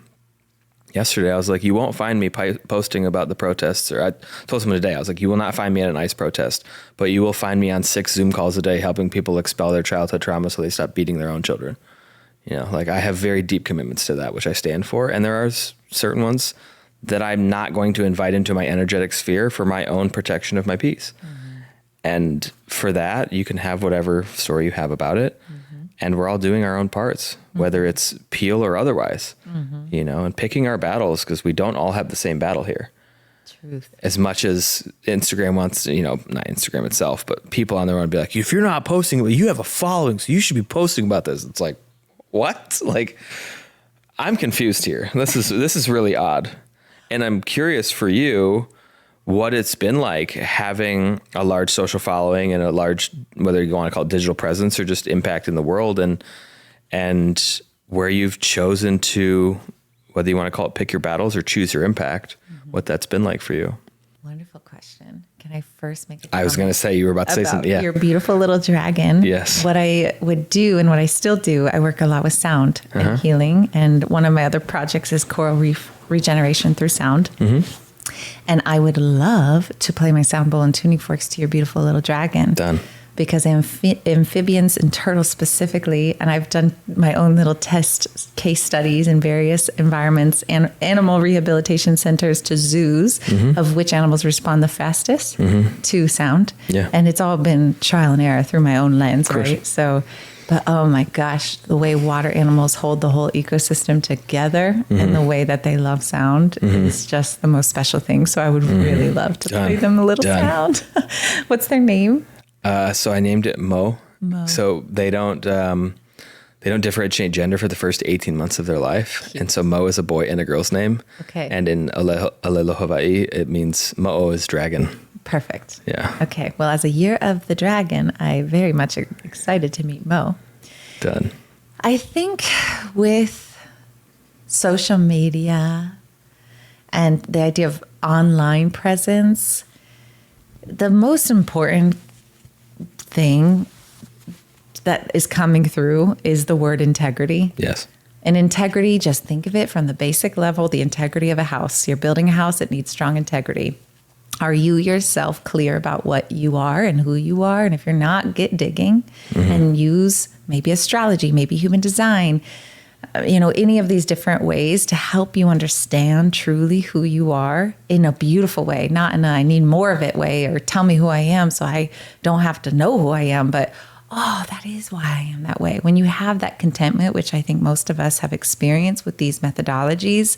yesterday, I was like, you won't find me posting about the protests, or I told someone today, I was like, you will not find me at an ICE protest, but you will find me on 6 Zoom calls a day helping people expel their childhood trauma so they stop beating their own children. Like I have very deep commitments to that, which I stand for. And there are certain ones that I'm not going to invite into my energetic sphere for my own protection of my peace. And for that, you can have whatever story you have about it. And we're all doing our own parts, whether it's peel or otherwise, and picking our battles, because we don't all have the same battle here. Truth. As much as Instagram wants to, not Instagram itself, but people on their own be like, if you're not posting, you have a following, so you should be posting about this. It's like, what? Like, I'm confused here. This is really odd. And I'm curious for you, what it's been like having a large social following and a large, whether you want to call it digital presence or just impact in the world, and where you've chosen to, whether you want to call it pick your battles or choose your impact, what that's been like for you. Wonderful question. Can I first make a comment? I was going to say, you were about to say something. Yeah. Your beautiful little dragon. Yes. What I would do and what I still do, I work a lot with sound and healing. And one of my other projects is coral reef regeneration through sound. And I would love to play my sound bowl and tuning forks to your beautiful little dragon. Done. Because amphibians and turtles specifically, and I've done my own little test case studies in various environments and animal rehabilitation centers to zoos of which animals respond the fastest to sound. Yeah. And it's all been trial and error through my own lens, right? So, but oh my gosh, the way water animals hold the whole ecosystem together and the way that they love sound is just the most special thing. So I would really love to play them a little sound. What's their name? So I named it Mo. So they don't differentiate gender for the first 18 months of their life. Cute. And so Mo is a boy and a girl's name. Okay. And in Alelo Hawaii, it means Mo'o is dragon. Perfect. Yeah. Okay. Well, as a year of the dragon, I very much excited to meet Mo. Done. I think with social media and the idea of online presence, the most important thing that is coming through is the word integrity. Yes. And integrity, just think of it from the basic level, the integrity of a house. You're building a house, it needs strong integrity. Are you yourself clear about what you are and who you are? And if you're not, get digging and use maybe astrology, maybe human design, any of these different ways to help you understand truly who you are in a beautiful way, not in a I need more of it way or tell me who I am so I don't have to know who I am, but that is why I am that way. When you have that contentment, which I think most of us have experienced with these methodologies,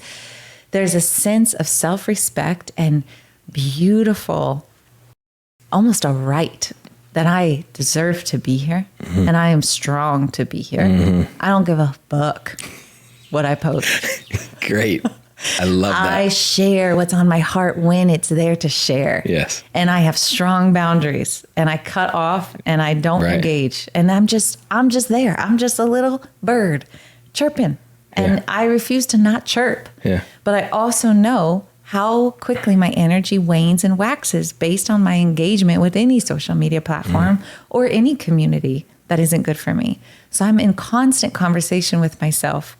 there's a sense of self-respect and beautiful, almost a right that I deserve to be here and I am strong to be here. I don't give a fuck what I post. Great. I love that. I share what's on my heart when it's there to share. Yes. And I have strong boundaries and I cut off and I don't engage. And I'm just there. I'm just a little bird chirping and I refuse to not chirp. Yeah. But I also know how quickly my energy wanes and waxes based on my engagement with any social media platform or any community that isn't good for me. So I'm in constant conversation with myself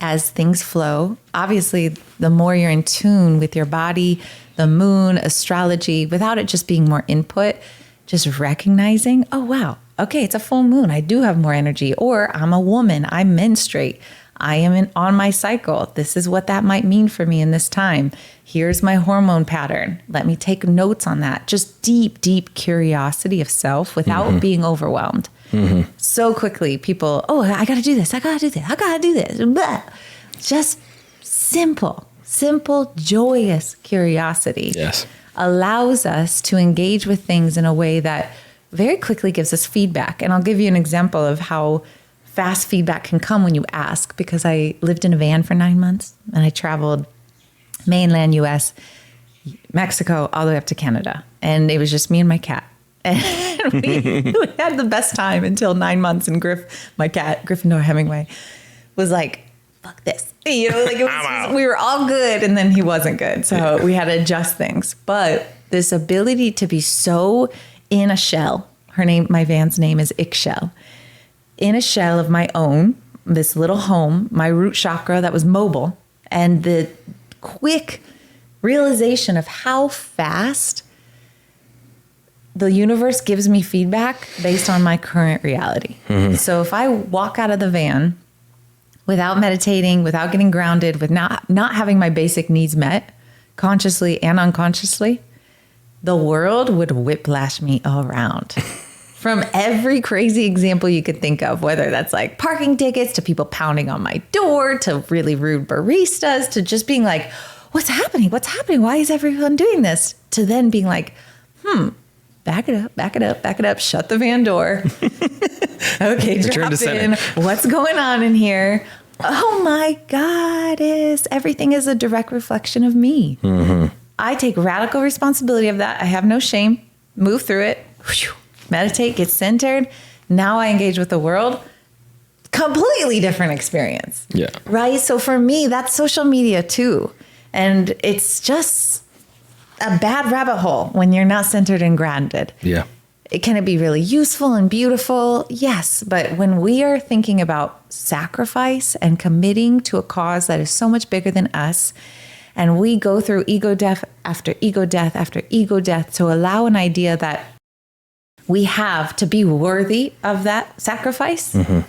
as things flow. Obviously, the more you're in tune with your body, the moon, astrology, without it just being more input, just recognizing, oh, wow, okay, it's a full moon. I do have more energy. Or I'm a woman, I menstruate. I am on my cycle. This is what that might mean for me in this time. Here's my hormone pattern. Let me take notes on that. Just deep, deep curiosity of self without being overwhelmed. So quickly, people, I got to do this. I got to do this. I got to do this. Blah. Just simple, joyous curiosity allows us to engage with things in a way that very quickly gives us feedback. And I'll give you an example of how fast feedback can come when you ask, because I lived in a van for 9 months and I traveled mainland US, Mexico, all the way up to Canada. And it was just me and my cat. And we had the best time until 9 months. And my cat, Gryffindor Hemingway, was like, fuck this. You know, like it was, we were all good. And then he wasn't good. So we had to adjust things. But this ability to be so in a shell, my van's name is Ixchel, in a shell of my own, this little home, my root chakra that was mobile, and the quick realization of how fast the universe gives me feedback based on my current reality. Mm-hmm. So if I walk out of the van without meditating, without getting grounded, with not having my basic needs met, consciously and unconsciously, the world would whiplash me around. From every crazy example you could think of, whether that's like parking tickets to people pounding on my door, to really rude baristas, to just being like, what's happening? What's happening? Why is everyone doing this? To then being like, back it up, shut the van door. Okay, drop in. What's going on in here? Oh my God, everything is a direct reflection of me. Mm-hmm. I take radical responsibility of that. I have no shame. Move through it. Meditate, get centered. Now I engage with the world. Completely different experience. Yeah. Right? So for me, that's social media too. And it's just a bad rabbit hole when you're not centered and grounded. Yeah. Can it be really useful and beautiful? Yes. But when we are thinking about sacrifice and committing to a cause that is so much bigger than us, and we go through ego death after ego death after ego death to allow an idea that we have to be worthy of that sacrifice, mm-hmm.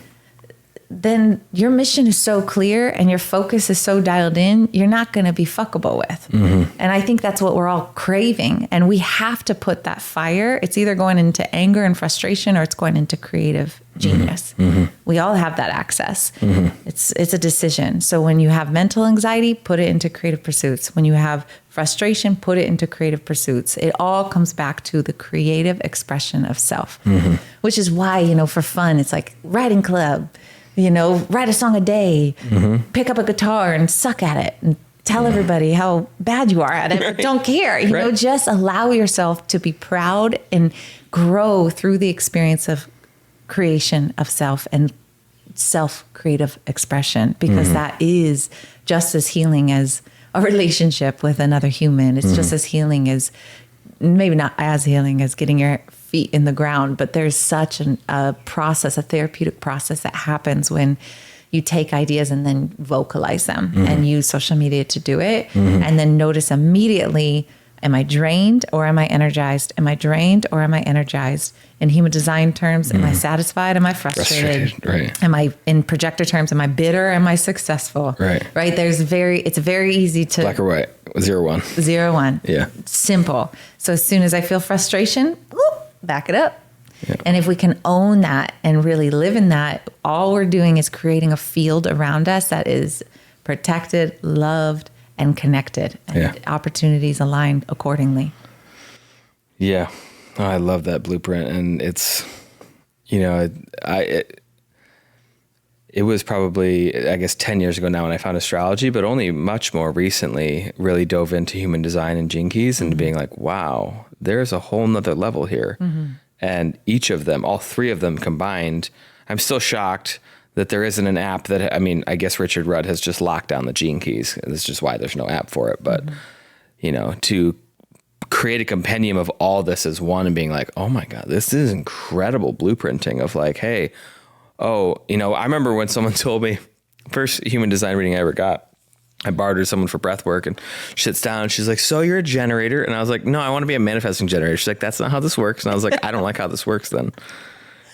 then your mission is so clear and your focus is so dialed in, you're not going to be fuckable with. Mm-hmm. And I think that's what we're all craving. And we have to put that fire. It's either going into anger and frustration or it's going into creative genius. Mm-hmm. We all have that access. Mm-hmm. It's a decision. So when you have mental anxiety, put it into creative pursuits. When you have frustration, put it into creative pursuits. It all comes back to the creative expression of self, mm-hmm. which is why, for fun, it's like writing club, write a song a day, mm-hmm. pick up a guitar and suck at it and tell everybody how bad you are at it, but don't care, just allow yourself to be proud and grow through the experience of creation of self and self-creative expression, because mm-hmm. that is just as healing as a relationship with another human. It's mm-hmm. just as healing as, maybe not as healing as getting your feet in the ground, but there's such a process, a therapeutic process that happens when you take ideas and then vocalize them mm-hmm. and use social media to do it. Mm-hmm. And then notice immediately, am I drained or am I energized? Am I drained or am I energized? In human design terms, am I satisfied? Am I frustrated? Right. Am I, in projector terms, am I bitter? Am I successful? Right. It's very easy to... Black or white, 0-1. 0-1. Yeah. Simple. So as soon as I feel frustration, back it up. Yeah. And if we can own that and really live in that, all we're doing is creating a field around us that is protected, loved, and connected, and opportunities aligned accordingly. Yeah. Oh, I love that blueprint. And it's, it was probably, I guess, 10 years ago now when I found astrology, but only much more recently really dove into human design and Gene Keys and mm-hmm. being like, wow, there's a whole nother level here. Mm-hmm. And each of them, all three of them combined, I'm still shocked that there isn't an app that, I guess Richard Rudd has just locked down the Gene Keys. That's just why there's no app for it. But, mm-hmm. To create a compendium of all this as one and being like, oh my God, this is incredible blueprinting of like, hey, I remember when someone told me, first human design reading I ever got, I bartered someone for breath work and she sits down and she's like, so you're a generator? And I was like, no, I want to be a manifesting generator. She's like, that's not how this works. And I was like, I don't like how this works then.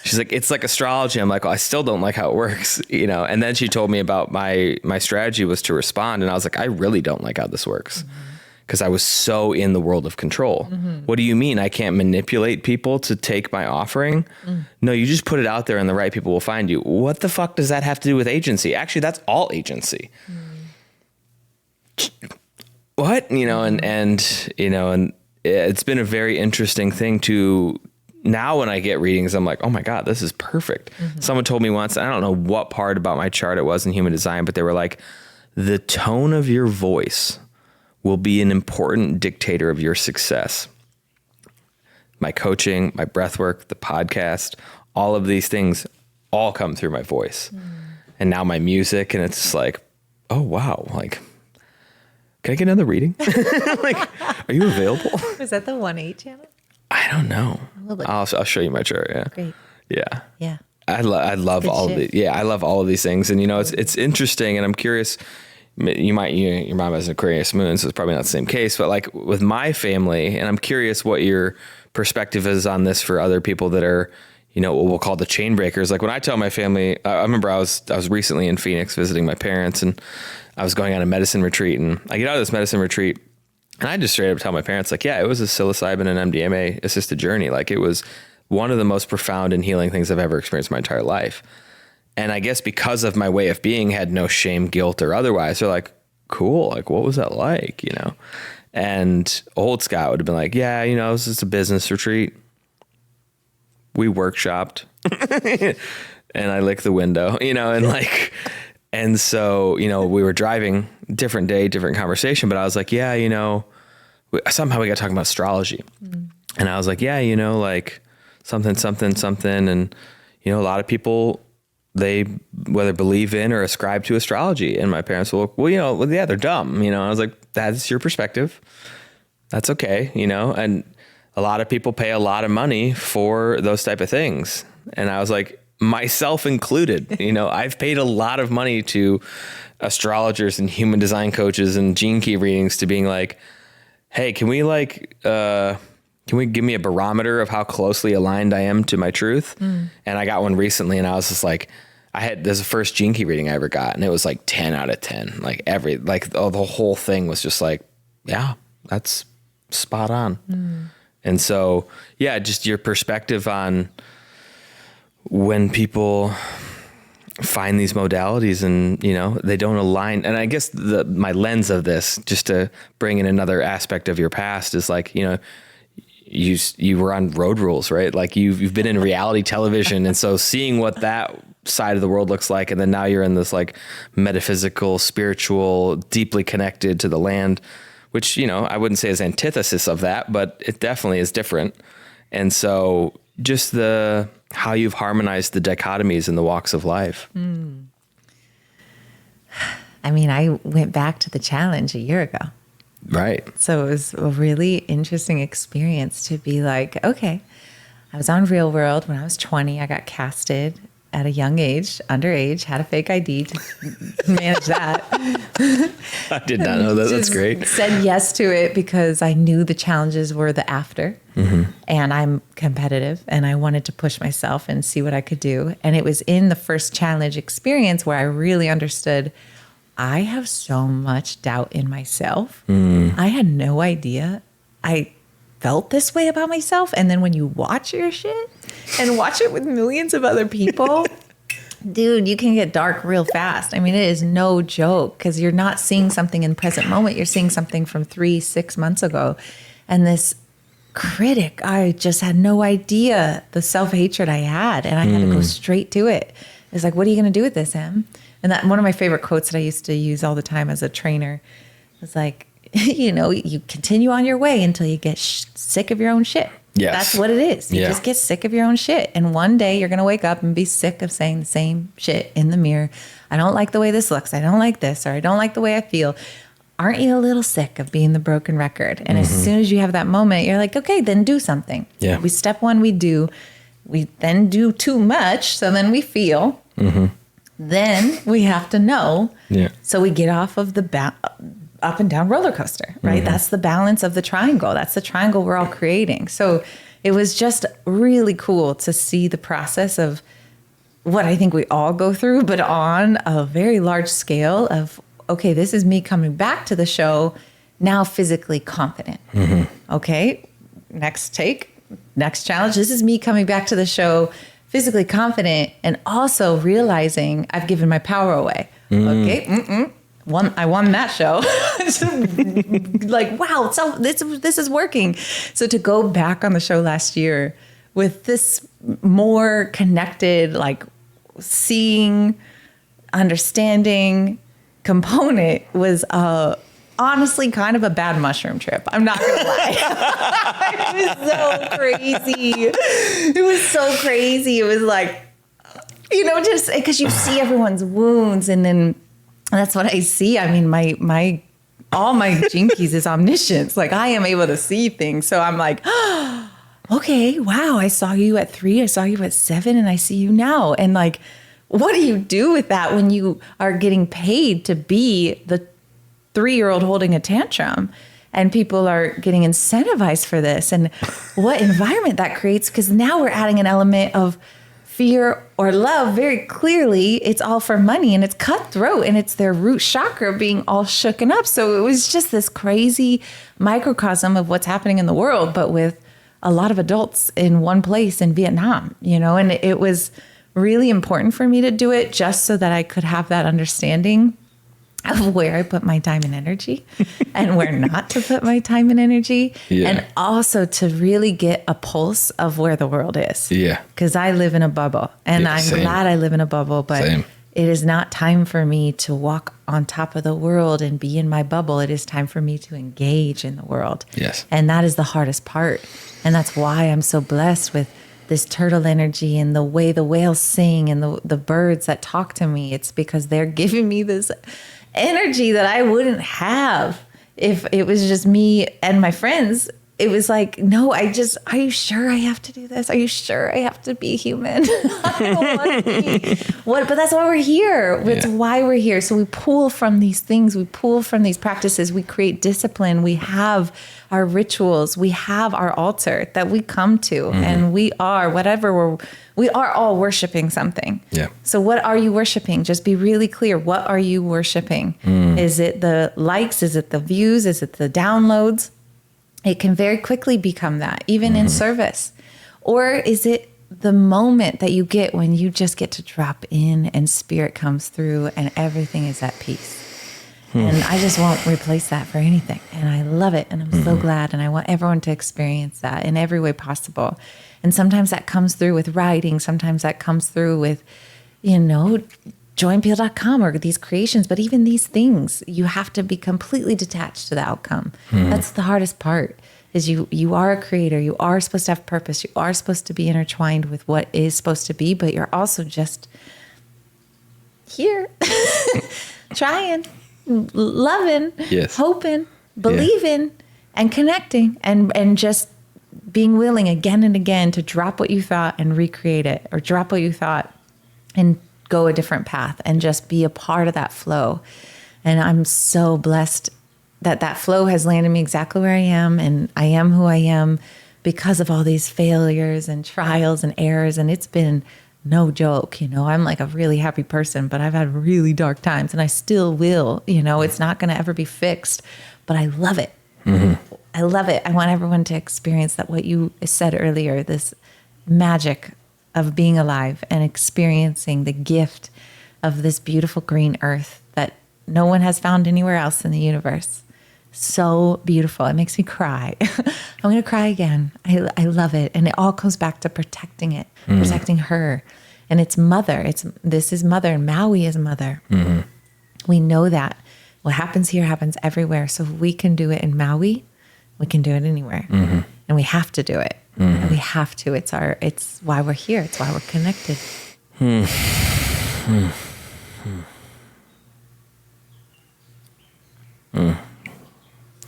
She's like, it's like astrology. I'm like, well, I still don't like how it works, And then she told me about my strategy was to respond. And I was like, I really don't like how this works. Mm-hmm. Because I was so in the world of control. Mm-hmm. What do you mean? I can't manipulate people to take my offering? Mm. No, you just put it out there and the right people will find you. What the fuck does that have to do with agency? Actually, that's all agency. What? And it's been a very interesting thing to, now when I get readings, I'm like, oh my God, this is perfect. Mm-hmm. Someone told me once, I don't know what part about my chart it was in human design, but they were like, the tone of your voice will be an important dictator of your success. My coaching, my breath work, the podcast, all of these things all come through my voice. And now my music, and it's just like, oh, wow. Like, can I get another reading? Like, are you available? Was that the 1-8 channel? I don't know. I'll show you my chart. Yeah. Great. Yeah. Yeah. I love all of the, I love all of these things. And, it's interesting, and I'm curious, your mom has an Aquarius moon, so it's probably not the same case, but like with my family, and I'm curious what your perspective is on this for other people that are, what we'll call the chain breakers. Like when I tell my family, I remember I was recently in Phoenix visiting my parents, and I was going on a medicine retreat, and I get out of this medicine retreat and I just straight up tell my parents, like, yeah, it was a psilocybin and MDMA assisted journey. Like it was one of the most profound and healing things I've ever experienced in my entire life. And I guess because of my way of being, had no shame, guilt, or otherwise, they're like, cool. Like, what was that like, And old Scott would have been like, yeah, it was just a business retreat. We workshopped and I licked the window, and so, we were driving, different day, different conversation, but I was like, yeah, somehow we got talking about astrology. And I was like, yeah, like something. And, a lot of people, they whether believe in or ascribe to astrology. And my parents were like, well, yeah, they're dumb. I was like, that's your perspective. That's okay. And a lot of people pay a lot of money for those type of things. And I was like, myself included, I've paid a lot of money to astrologers and human design coaches and gene key readings to being like, hey, can we give me a barometer of how closely aligned I am to my truth? And I got one recently, and I was just like, there's the first gene key reading I ever got, and it was like 10 out of 10. Like the whole thing was just like, yeah, that's spot on. And so, yeah, just your perspective on when people find these modalities and, they don't align. And I guess my lens of this, just to bring in another aspect of your past, is like, you were on Road Rules, right? Like you've been in reality television. And so seeing what that side of the world looks like, and then now you're in this like metaphysical, spiritual, deeply connected to the land, which, I wouldn't say is antithesis of that, but it definitely is different. And so just how you've harmonized the dichotomies in the walks of life. I mean, I went back to the challenge a year ago. Right. So it was a really interesting experience to be like, okay, I was on Real World when I was 20. I got casted at a young age, underage, had a fake ID to manage that. I did not know that. That's great. Said yes to it because I knew the challenges were the after. And I'm competitive and I wanted to push myself and see what I could do. And it was in the first challenge experience where I really understood I have so much doubt in myself. I had no idea I felt this way about myself. And then when you watch your shit and watch it with millions of other people, dude, you can get dark real fast. I mean, it is no joke because you're not seeing something in the present moment. You're seeing something from 3-6 months ago. And this critic, I just had no idea the self-hatred I had. And I had to go straight to it. It's like, what are you going to do with this, Em? And that one of my favorite quotes that I used to use all the time as a trainer was like, you continue on your way until you get sick of your own shit. Yes. That's what it is. You just get sick of your own shit. And one day you're going to wake up and be sick of saying the same shit in the mirror. I don't like the way this looks. I don't like this, or I don't like the way I feel. Aren't you a little sick of being the broken record? And as soon as you have that moment, you're like, okay, then do something. Yeah. Step one, we do. We then do too much. So then we feel. Then we have to know. Yeah. So we get off of the up and down roller coaster, right? That's the balance of the triangle. That's the triangle we're all creating. So it was just really cool to see the process of what I think we all go through, but on a very large scale of, okay, this is me coming back to the show now physically confident. Okay, next challenge. This is me coming back to the show physically confident and also realizing I've given my power away. Okay, I won that show. Like, wow, so this is working. So to go back on the show last year with this more connected, like seeing, understanding component was honestly kind of a bad mushroom trip. I'm not going to lie. It was so crazy. It was so crazy. It was like, you know, just because you see everyone's wounds, and then that's what I see. I mean, all my jinkies is omniscience. Like, I am able to see things. So I'm like, oh, okay, wow. I saw you at 3. I saw you at 7, and I see you now. And like, what do you do with that when you are getting paid to be the 3-year-old holding a tantrum, and people are getting incentivized for this, and what environment that creates? Because now we're adding an element of fear or love. Very clearly, it's all for money, and it's cutthroat, and it's their root chakra being all shooken up. So it was just this crazy microcosm of what's happening in the world, but with a lot of adults in one place in Vietnam, you know, and it was really important for me to do it just so that I could have that understanding of where I put my time and energy and where not to put my time and energy. Yeah. And also to really get a pulse of where the world is. Yeah. Because I live in a bubble, and I'm glad I live in a bubble, but it is not time for me to walk on top of the world and be in my bubble. It is time for me to engage in the world. Yes. And that is the hardest part. And that's why I'm so blessed with this turtle energy and the way the whales sing and the birds that talk to me. It's because they're giving me this energy that I wouldn't have if it was just me and my friends. It was like, no, are you sure I have to do this? Are you sure I have to be human? I don't want to be. But that's why we're here. It's why we're here. So we pull from these things. We pull from these practices. We create discipline. We have our rituals. We have our altar that we come to, and we are all worshiping something. Yeah. So what are you worshiping? Just be really clear. What are you worshiping? Is it the likes? Is it the views? Is it the downloads? It can very quickly become that, even in service. Or is it the moment that you get when you just get to drop in and spirit comes through and everything is at peace? And I just won't replace that for anything. And I love it. And I'm so glad. And I want everyone to experience that in every way possible. And sometimes that comes through with writing. Sometimes that comes through with, you know, joinpeel.com or these creations. But even these things, you have to be completely detached to the outcome. That's the hardest part, is you are a creator. You are supposed to have purpose. You are supposed to be intertwined with what is supposed to be, but you're also just here trying, loving, hoping, believing, and connecting, and just being willing again and again to drop what you thought and recreate it, or drop what you thought and go a different path and just be a part of that flow. And I'm so blessed that flow has landed me exactly where I am, and I am who I am because of all these failures and trials and errors. And it's been no joke, you know. I'm like a really happy person, but I've had really dark times, and I still will, you know. It's not going to ever be fixed, but I love it. I love it. I want everyone to experience that, what you said earlier, this magic of being alive and experiencing the gift of this beautiful green earth that no one has found anywhere else in the universe. So beautiful. It makes me cry. I'm going to cry again. I love it. And it all comes back to protecting it, protecting her. And it's mother. This is mother, and Maui is mother. We know that. What happens here happens everywhere. So if we can do it in Maui, we can do it anywhere. And we have to do it. And we have to. It's why we're here. It's why we're connected.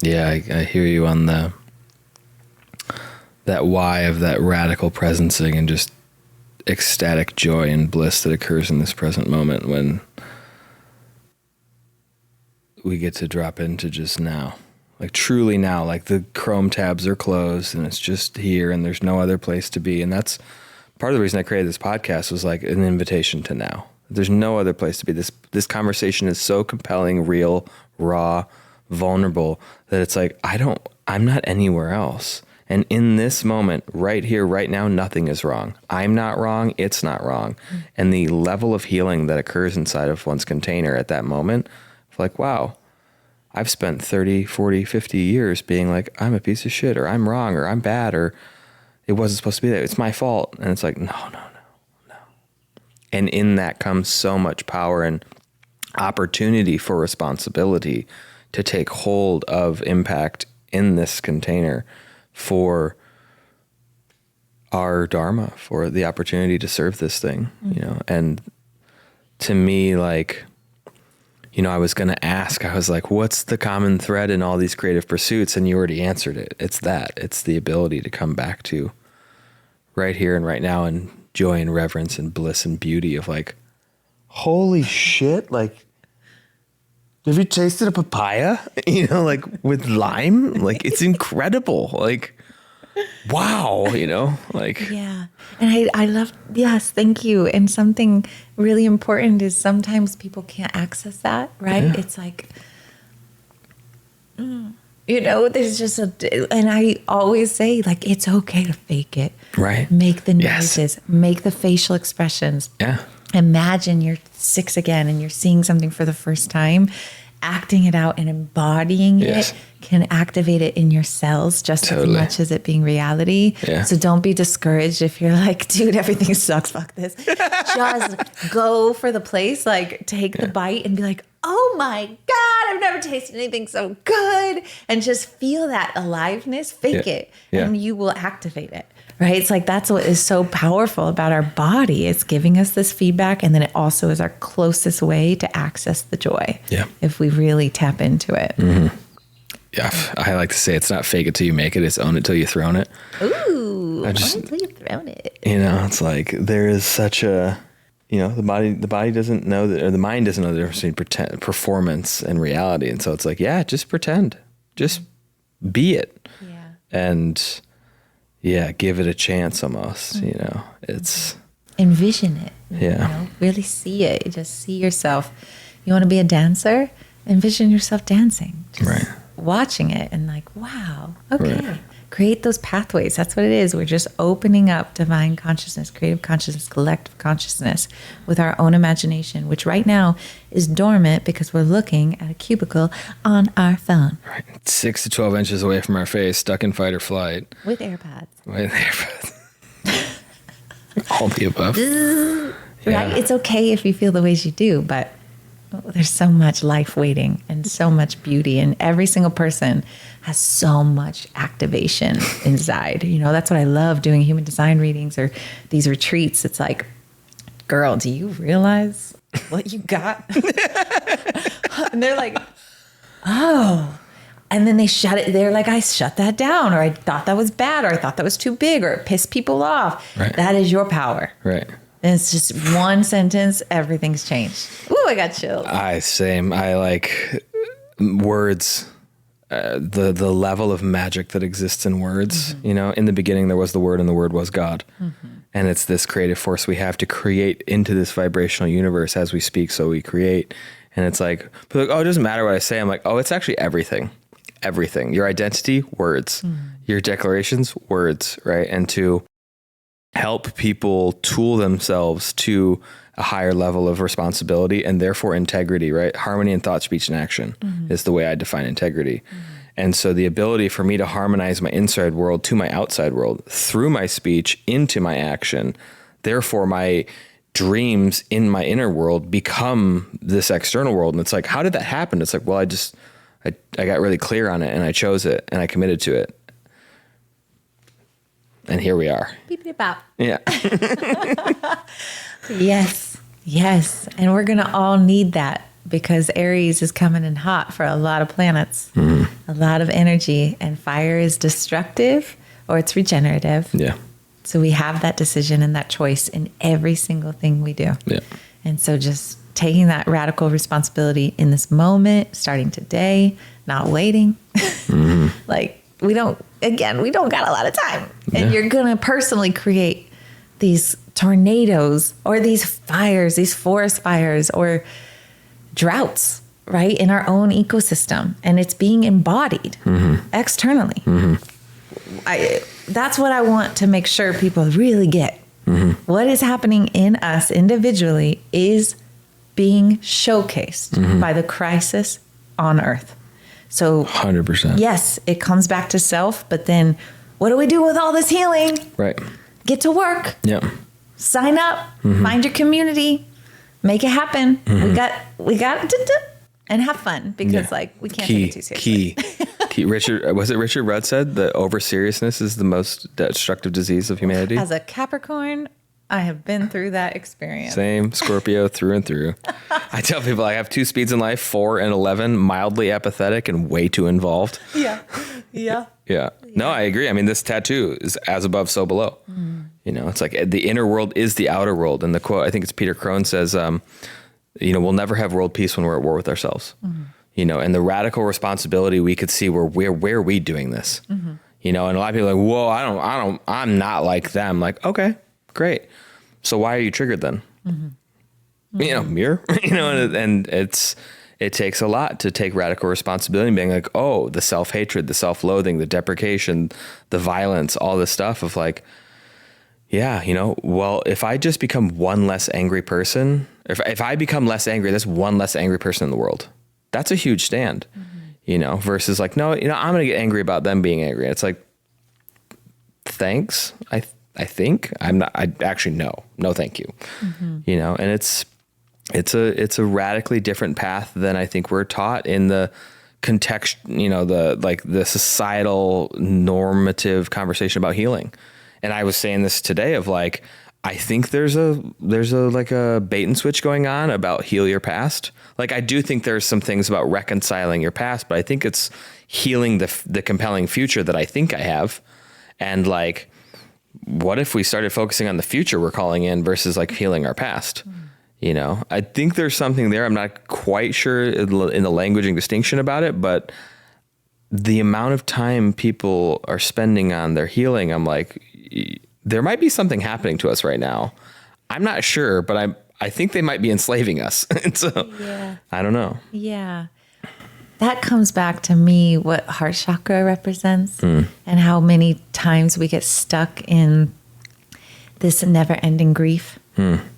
Yeah, I hear you on that why of that radical presencing and just ecstatic joy and bliss that occurs in this present moment when we get to drop into just now. Like truly now, like the Chrome tabs are closed and it's just here and there's no other place to be. And that's part of the reason I created this podcast, was like an invitation to now. There's no other place to be. This conversation is so compelling, real, raw, vulnerable, that it's like, I'm not anywhere else. And in this moment, right here, right now, nothing is wrong. I'm not wrong. It's not wrong. And the level of healing that occurs inside of one's container at that moment, like, wow, I've spent 30, 40, 50 years being like, I'm a piece of shit, or I'm wrong, or I'm bad, or it wasn't supposed to be that. It's my fault. And it's like, no. And in that comes so much power and opportunity for responsibility to take hold of impact in this container for our dharma, for the opportunity to serve this thing, you know. And to me, like, you know, I was going to ask, I was like, what's the common thread in all these creative pursuits? And you already answered it. It's the ability to come back to right here and right now, and joy and reverence and bliss and beauty of like, holy shit, like, have you tasted a papaya? You know, like with lime? Like, it's incredible. Like, wow, you know, like. Yeah. And I love, yes, thank you. And something really important is sometimes people can't access that, right? Yeah. It's like, you know, there's just and I always say, like, it's okay to fake it. Right. Make the noises, make the facial expressions. Yeah. Imagine you're 6 again and you're seeing something for the first time. Acting it out and embodying it can activate it in your cells just as much as it being reality. Yeah. So don't be discouraged if you're like, dude, everything sucks. Fuck this. Just go for the place. Like, take the bite and be like, oh my God, I've never tasted anything so good. And just feel that aliveness. Fake it. And you will activate it. Right? It's like, that's what is so powerful about our body. It's giving us this feedback. And then it also is our closest way to access the joy. Yeah. If we really tap into it. Mm-hmm. Yeah. I like to say it's not fake it till you make it. It's own it till you thrown it. Ooh. Own it till you thrown it. You know, it's like, there is such a, you know, the body doesn't know that, or the mind doesn't know the difference between performance and reality. And so it's like, yeah, just pretend, just be it. Yeah. And give it a chance almost, you know, it's. Envision it. You know, really see it. You just see yourself. You want to be a dancer? Envision yourself dancing. Just watching it and like, wow, okay. Right. Create those pathways. That's what it is. We're just opening up divine consciousness, creative consciousness, collective consciousness with our own imagination, which right now is dormant because we're looking at a cubicle on our phone. Right. 6 to 12 inches away from our face, stuck in fight or flight. With AirPods. All the above. Right? It's okay if you feel the ways you do, but there's so much life waiting and so much beauty, and every single person has so much activation inside. You know, that's what I love doing human design readings or these retreats. It's like, girl, do you realize what you got? And they're like, oh. And then they shut it. They're like, I shut that down, or I thought that was bad, or I thought that was too big, or it pissed people off. Right. That is your power. Right. And it's just one sentence, everything's changed. Ooh, I got chills. Same. I like words, the level of magic that exists in words. Mm-hmm. You know, in the beginning there was the Word, and the Word was God. Mm-hmm. And it's this creative force we have to create into this vibrational universe. As we speak, so we create. And it's like, oh, it doesn't matter what I say. I'm like, oh, it's actually everything. Everything. Your identity, words. Mm-hmm. Your declarations, words, right? And to help people tool themselves to a higher level of responsibility and therefore integrity, right? Harmony in thought, speech, and action is the way I define integrity. And so the ability for me to harmonize my inside world to my outside world through my speech into my action, therefore my dreams in my inner world become this external world. And it's like, how did that happen? It's like, well, I got really clear on it, and I chose it, and I committed to it. And here we are. Beep-beep-bop. Yeah. Yes. And we're going to all need that, because Aries is coming in hot for a lot of planets, a lot of energy, and fire is destructive or it's regenerative. Yeah. So we have that decision and that choice in every single thing we do. Yeah. And so just taking that radical responsibility in this moment, starting today, not waiting. Like, we don't got a lot of time. And you're going to personally create these tornadoes or these fires, these forest fires or droughts, right, in our own ecosystem. And it's being embodied externally. That's what I want to make sure people really get. What is happening in us individually is being showcased by the crisis on Earth. So 100%. Yes, it comes back to self, but then what do we do with all this healing? Right. Get to work. Yep. Sign up. Find your community. Make it happen. We got And have fun, because we can't take it too seriously. Key. Richard Rudd said that over seriousness is the most destructive disease of humanity? As a Capricorn, I have been through that experience. Same, Scorpio through and through. I tell people I have 2 speeds in life, 4 and 11, mildly apathetic and way too involved. Yeah. No, I agree. I mean, this tattoo is as above, so below. It's like the inner world is the outer world. And the quote, I think it's Peter Crone says, we'll never have world peace when we're at war with ourselves. And the radical responsibility we could see where are we doing this? And a lot of people are like, whoa, I'm not like them. Like, okay, great. So why are you triggered then? Mirror, and it takes a lot to take radical responsibility and being like, oh, the self-hatred, the self-loathing, the deprecation, the violence, all this stuff of like, well, if I just become one less angry person, if I become less angry, that's one less angry person in the world. That's a huge stand, versus like, no, I'm going to get angry about them being angry. It's like, thanks. I think I'm not, I actually, no, thank you. And it's a radically different path than I think we're taught in the context, the societal normative conversation about healing. And I was saying this today of like, I think there's a like a bait and switch going on about heal your past. Like, I do think there's some things about reconciling your past, but I think it's healing the compelling future that I think I have. And like, what if we started focusing on the future we're calling in versus like healing our past? I think there's something there. I'm not quite sure in the languaging distinction about it, but the amount of time people are spending on their healing, I'm like, there might be something happening to us right now. I'm not sure, but I think they might be enslaving us. And so I don't know. Yeah. That comes back to me what heart chakra represents and how many times we get stuck in this never-ending grief,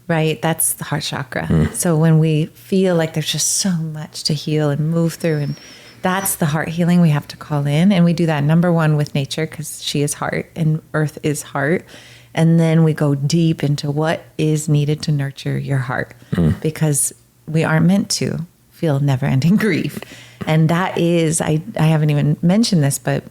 right? That's the heart chakra. So when we feel like there's just so much to heal and move through, and that's the heart healing we have to call in. And we do that, number one, with nature, because she is heart and earth is heart. And then we go deep into what is needed to nurture your heart, because we aren't meant to feel never-ending grief. And that is, I haven't even mentioned this, but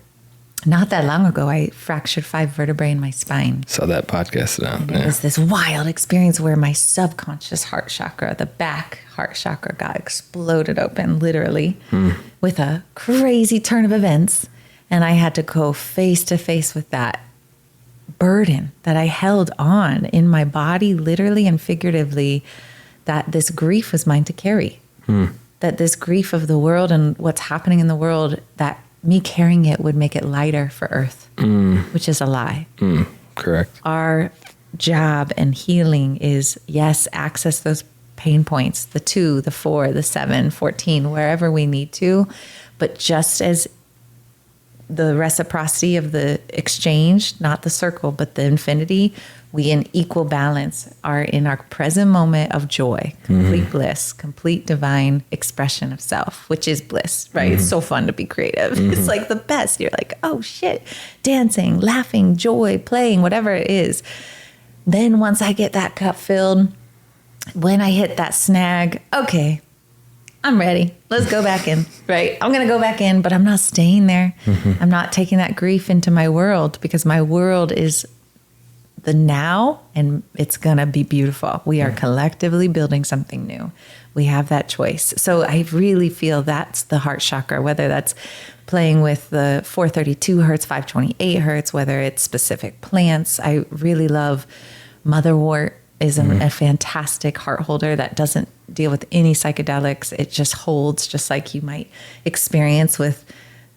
not that long ago, I fractured 5 vertebrae in my spine. Saw that podcast now. It was this wild experience where my subconscious heart chakra, the back heart chakra, got exploded open, literally, with a crazy turn of events. And I had to go face to face with that burden that I held on in my body, literally and figuratively, that this grief was mine to carry. That this grief of the world and what's happening in the world, that me carrying it would make it lighter for Earth, which is a lie. Correct. Our job and healing is, yes, access those pain points, the 2, the 4, the 7, 14, wherever we need to. But just as the reciprocity of the exchange, not the circle, but the infinity, we in equal balance are in our present moment of joy, complete bliss, complete divine expression of self, which is bliss, right? It's so fun to be creative. It's like the best. You're like, oh shit, dancing, laughing, joy, playing, whatever it is. Then once I get that cup filled, when I hit that snag, okay, I'm ready. Let's go back in, right? I'm going to go back in, but I'm not staying there. I'm not taking that grief into my world, because my world is the now, and it's going to be beautiful. We are collectively building something new. We have that choice. So I really feel that's the heart chakra, whether that's playing with the 432 hertz, 528 hertz, whether it's specific plants. I really love motherwort is a fantastic heart holder that doesn't deal with any psychedelics. It just holds, just like you might experience with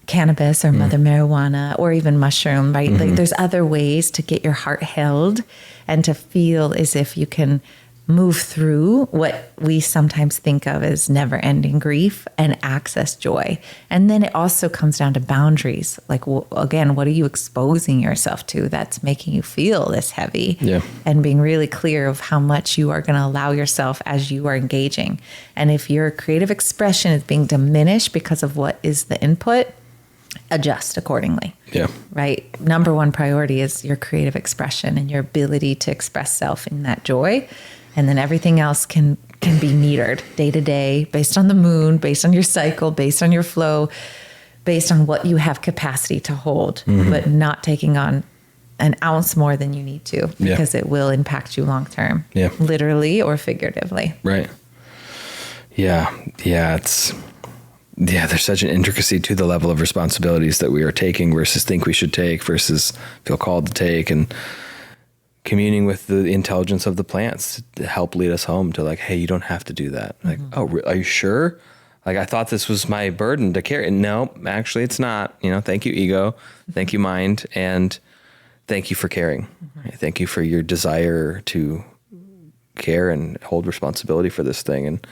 cannabis or mother marijuana or even mushroom, right? Like, there's other ways to get your heart held and to feel as if you can move through what we sometimes think of as never-ending grief and access joy. And then it also comes down to boundaries. Like, again, what are you exposing yourself to that's making you feel this heavy? Yeah. And being really clear of how much you are going to allow yourself as you are engaging. And if your creative expression is being diminished because of what is the input, adjust accordingly. Yeah. Right? Number one priority is your creative expression and your ability to express self in that joy. And then everything else can can be metered day to day based on the moon, based on your cycle, based on your flow, based on what you have capacity to hold, but not taking on an ounce more than you need to, because it will impact you long term, literally or figuratively. Right. Yeah. There's such an intricacy to the level of responsibilities that we are taking versus think we should take versus feel called to take, and communing with the intelligence of the plants to help lead us home to like, hey, you don't have to do that. Like, oh, are you sure? Like, I thought this was my burden to carry. No, actually it's not. Thank you, ego. Thank you, mind. And thank you for caring. Right? Thank you for your desire to care and hold responsibility for this thing. And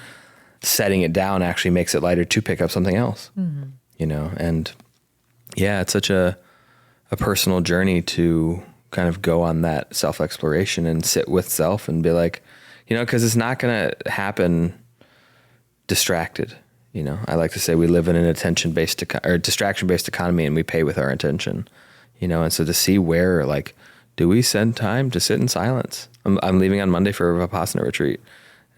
setting it down actually makes it lighter to pick up something else, and it's such a personal journey to kind of go on that self-exploration and sit with self and be like, because it's not going to happen distracted. I like to say we live in an attention-based or distraction-based economy, and we pay with our attention, and so to see where, like, do we spend time to sit in silence? I'm leaving on Monday for a Vipassana retreat.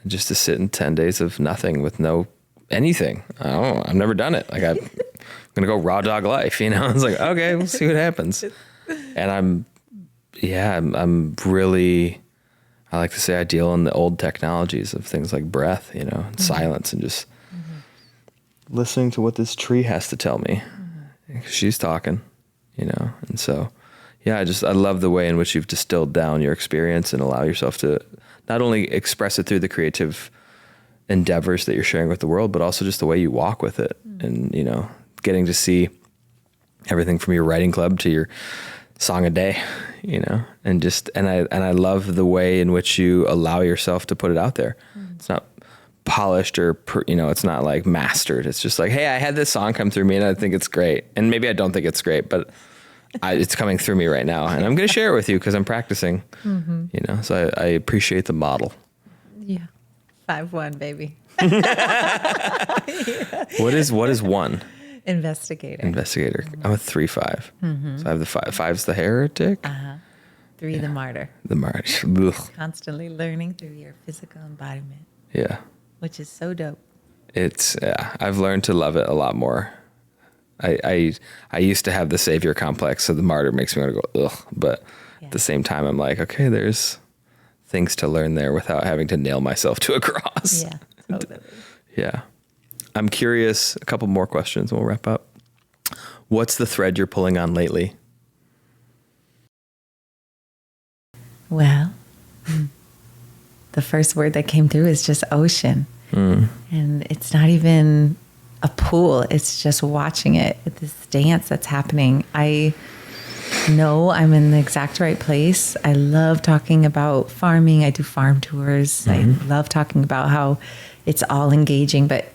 Just to sit in 10 days of nothing with no anything. I've never done it. Like, I'm going to go raw dog life, It's like, okay, we'll see what happens. And I'm really, I like to say I deal in the old technologies of things like breath, and silence, and just listening to what this tree has to tell me. She's talking, and so, I love the way in which you've distilled down your experience and allow yourself to not only express it through the creative endeavors that you're sharing with the world, but also just the way you walk with it. And, getting to see everything from your writing club to your song a day, and I love the way in which you allow yourself to put it out there. It's not polished or, it's not like mastered. It's just like, hey, I had this song come through me and I think it's great. And maybe I don't think it's great, but it's coming through me right now, and I'm going to share it with you because I'm practicing, so I appreciate the model. Yeah. 5-1, baby. What is one? Investigator. I'm a 3-5. So I have the 5. 5's the heretic. 3, the martyr. The martyr. Constantly learning through your physical embodiment. Yeah. Which is so dope. I've learned to love it a lot more. I used to have the savior complex, so the martyr makes me want to go, ugh. But at the same time, I'm like, okay, there's things to learn there without having to nail myself to a cross. Yeah, totally. Yeah. I'm curious, a couple more questions and we'll wrap up. What's the thread you're pulling on lately? Well, the first word that came through is just ocean. And it's not even a pool. It's just watching it, this dance that's happening. I know I'm in the exact right place. I love talking about farming. I do farm tours. I love talking about how it's all engaging, but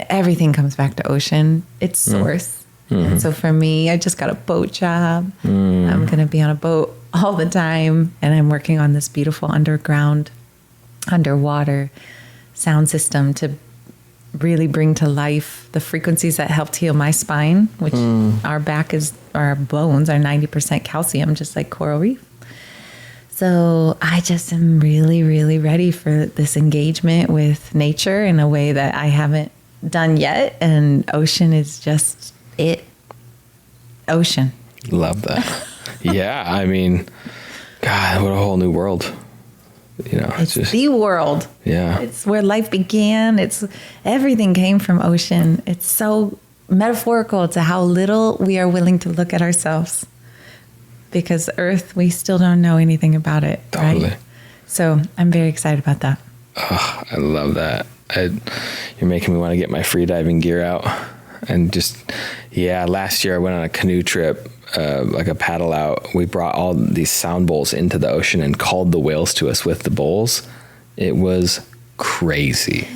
everything comes back to ocean. It's source. And so for me, I just got a boat job. I'm going to be on a boat all the time. And I'm working on this beautiful underwater sound system to really bring to life the frequencies that helped heal my spine, which our bones are 90% calcium, just like coral reef. So I just am really, really ready for this engagement with nature in a way that I haven't done yet. And ocean is just it. Ocean. Love that. Yeah. I mean, God, what a whole new world. It's just the world. Yeah. It's where life began. Everything came from ocean. It's so metaphorical to how little we are willing to look at ourselves, because Earth, we still don't know anything about it. Totally. Right? So I'm very excited about that. Oh, I love that. You're making me want to get my free diving gear out. And last year I went on a canoe trip, like a paddle out. We brought all these sound bowls into the ocean and called the whales to us with the bowls. It was crazy.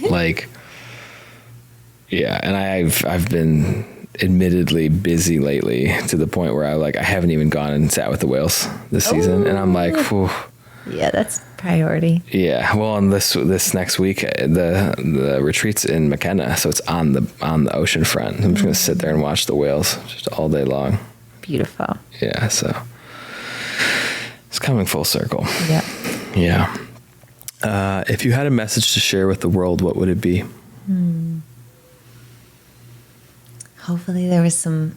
And I've been admittedly busy lately to the point where I haven't even gone and sat with the whales this season. And I'm like, whew. Yeah, that's priority. Yeah. Well, and this next week, the retreat's in McKenna, so it's on the ocean front. I'm just going to sit there and watch the whales just all day long. Beautiful. Yeah. So it's coming full circle. Yeah. Yeah. If you had a message to share with the world, what would it be? Hopefully there was some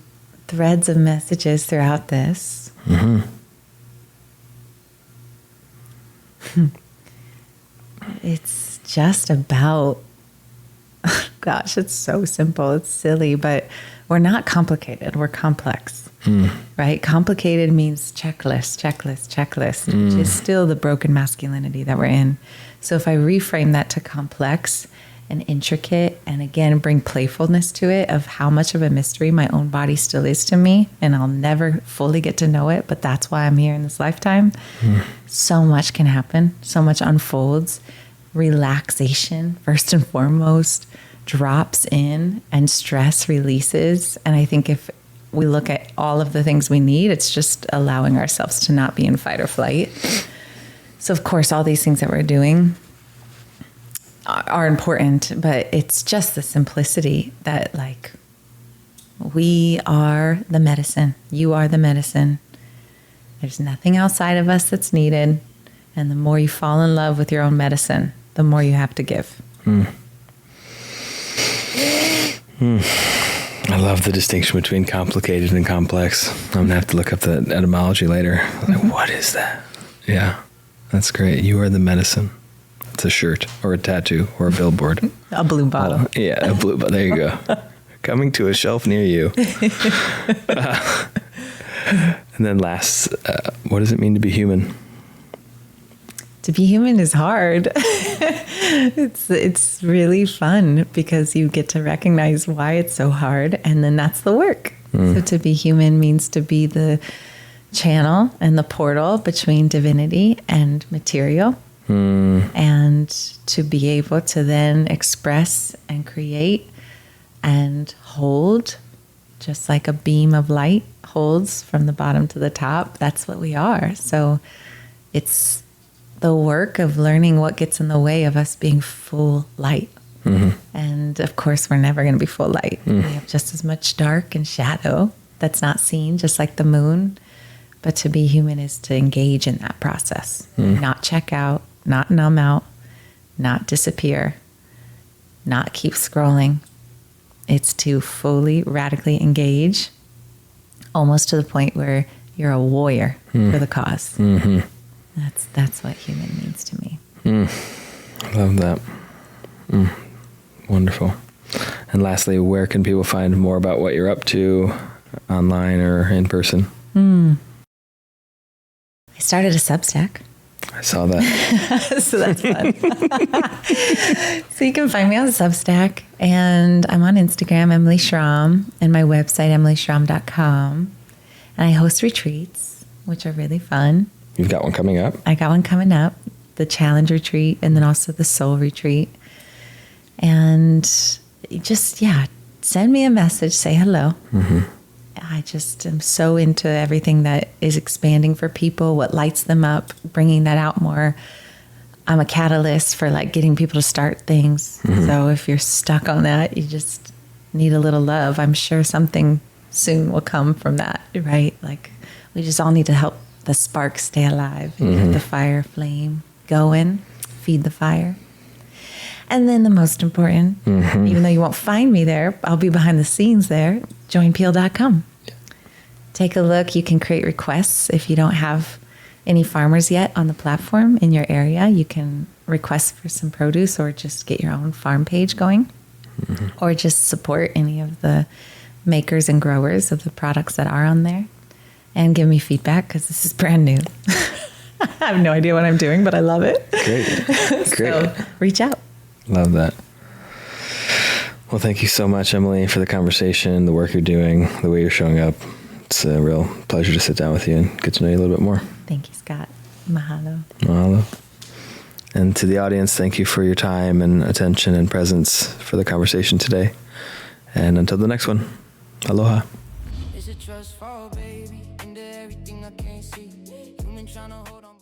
threads of messages throughout this. It's just about, gosh, it's so simple. It's silly, but we're not complicated. We're complex, right? Complicated means checklist, which is still the broken masculinity that we're in. So if I reframe that to complex and intricate, and again, bring playfulness to it of how much of a mystery my own body still is to me, and I'll never fully get to know it, but that's why I'm here in this lifetime. So much can happen. So much unfolds. Relaxation, first and foremost, drops in, and stress releases. And I think if we look at all of the things we need, it's just allowing ourselves to not be in fight or flight. So of course, all these things that we're doing are important, but it's just the simplicity that, like, we are the medicine. You are the medicine. There's nothing outside of us that's needed. And the more you fall in love with your own medicine, the more you have to give. I love the distinction between complicated and complex. I'm going to have to look up the etymology later. Like, what is that? Yeah, that's great. You are the medicine. It's a shirt or a tattoo or a billboard. A blue bottle. Yeah, a blue bottle. There you go. Coming to a shelf near you. And then last, what does it mean to be human? To be human is hard. It's really fun because you get to recognize why it's so hard, and then that's the work. So to be human means to be the channel and the portal between divinity and material. And to be able to then express and create and hold, just like a beam of light holds from the bottom to the top. That's what we are. So it's the work of learning what gets in the way of us being full light. And of course, we're never going to be full light. We have just as much dark and shadow that's not seen, just like the moon. But to be human is to engage in that process, not check out, not numb out, not disappear, not keep scrolling. It's to fully, radically engage, almost to the point where you're a warrior for the cause. That's what human means to me. I love that. Wonderful. And lastly, where can people find more about what you're up to, online or in person? I started a Substack. I saw that. So that's fun. So you can find me on Substack, and I'm on Instagram, Emily Schromm, and my website, emilyschromm.com. And I host retreats, which are really fun. You've got one coming up? I got one coming up, the Challenge Retreat, and then also the Soul Retreat. And just, send me a message, say hello. I just am so into everything that is expanding for people, what lights them up, bringing that out more. I'm a catalyst for like getting people to start things. So if you're stuck on that, you just need a little love. I'm sure something soon will come from that, right? Like we just all need to help the spark stay alive and keep the fire flame going, feed the fire. And then the most important, even though you won't find me there, I'll be behind the scenes there, joinpeel.com. Take a look. You can create requests. If you don't have any farmers yet on the platform in your area, you can request for some produce or just get your own farm page going, or just support any of the makers and growers of the products that are on there and give me feedback because this is brand new. I have no idea what I'm doing, but I love it. Great. So reach out. Love that. Well, thank you so much, Emily, for the conversation, the work you're doing, the way you're showing up. It's a real pleasure to sit down with you and get to know you a little bit more. Thank you, Scott. Mahalo. Mahalo. And to the audience, thank you for your time and attention and presence for the conversation today. And until the next one, aloha. Is it trust fall, baby, into everything I can't see. Human trying to hold on.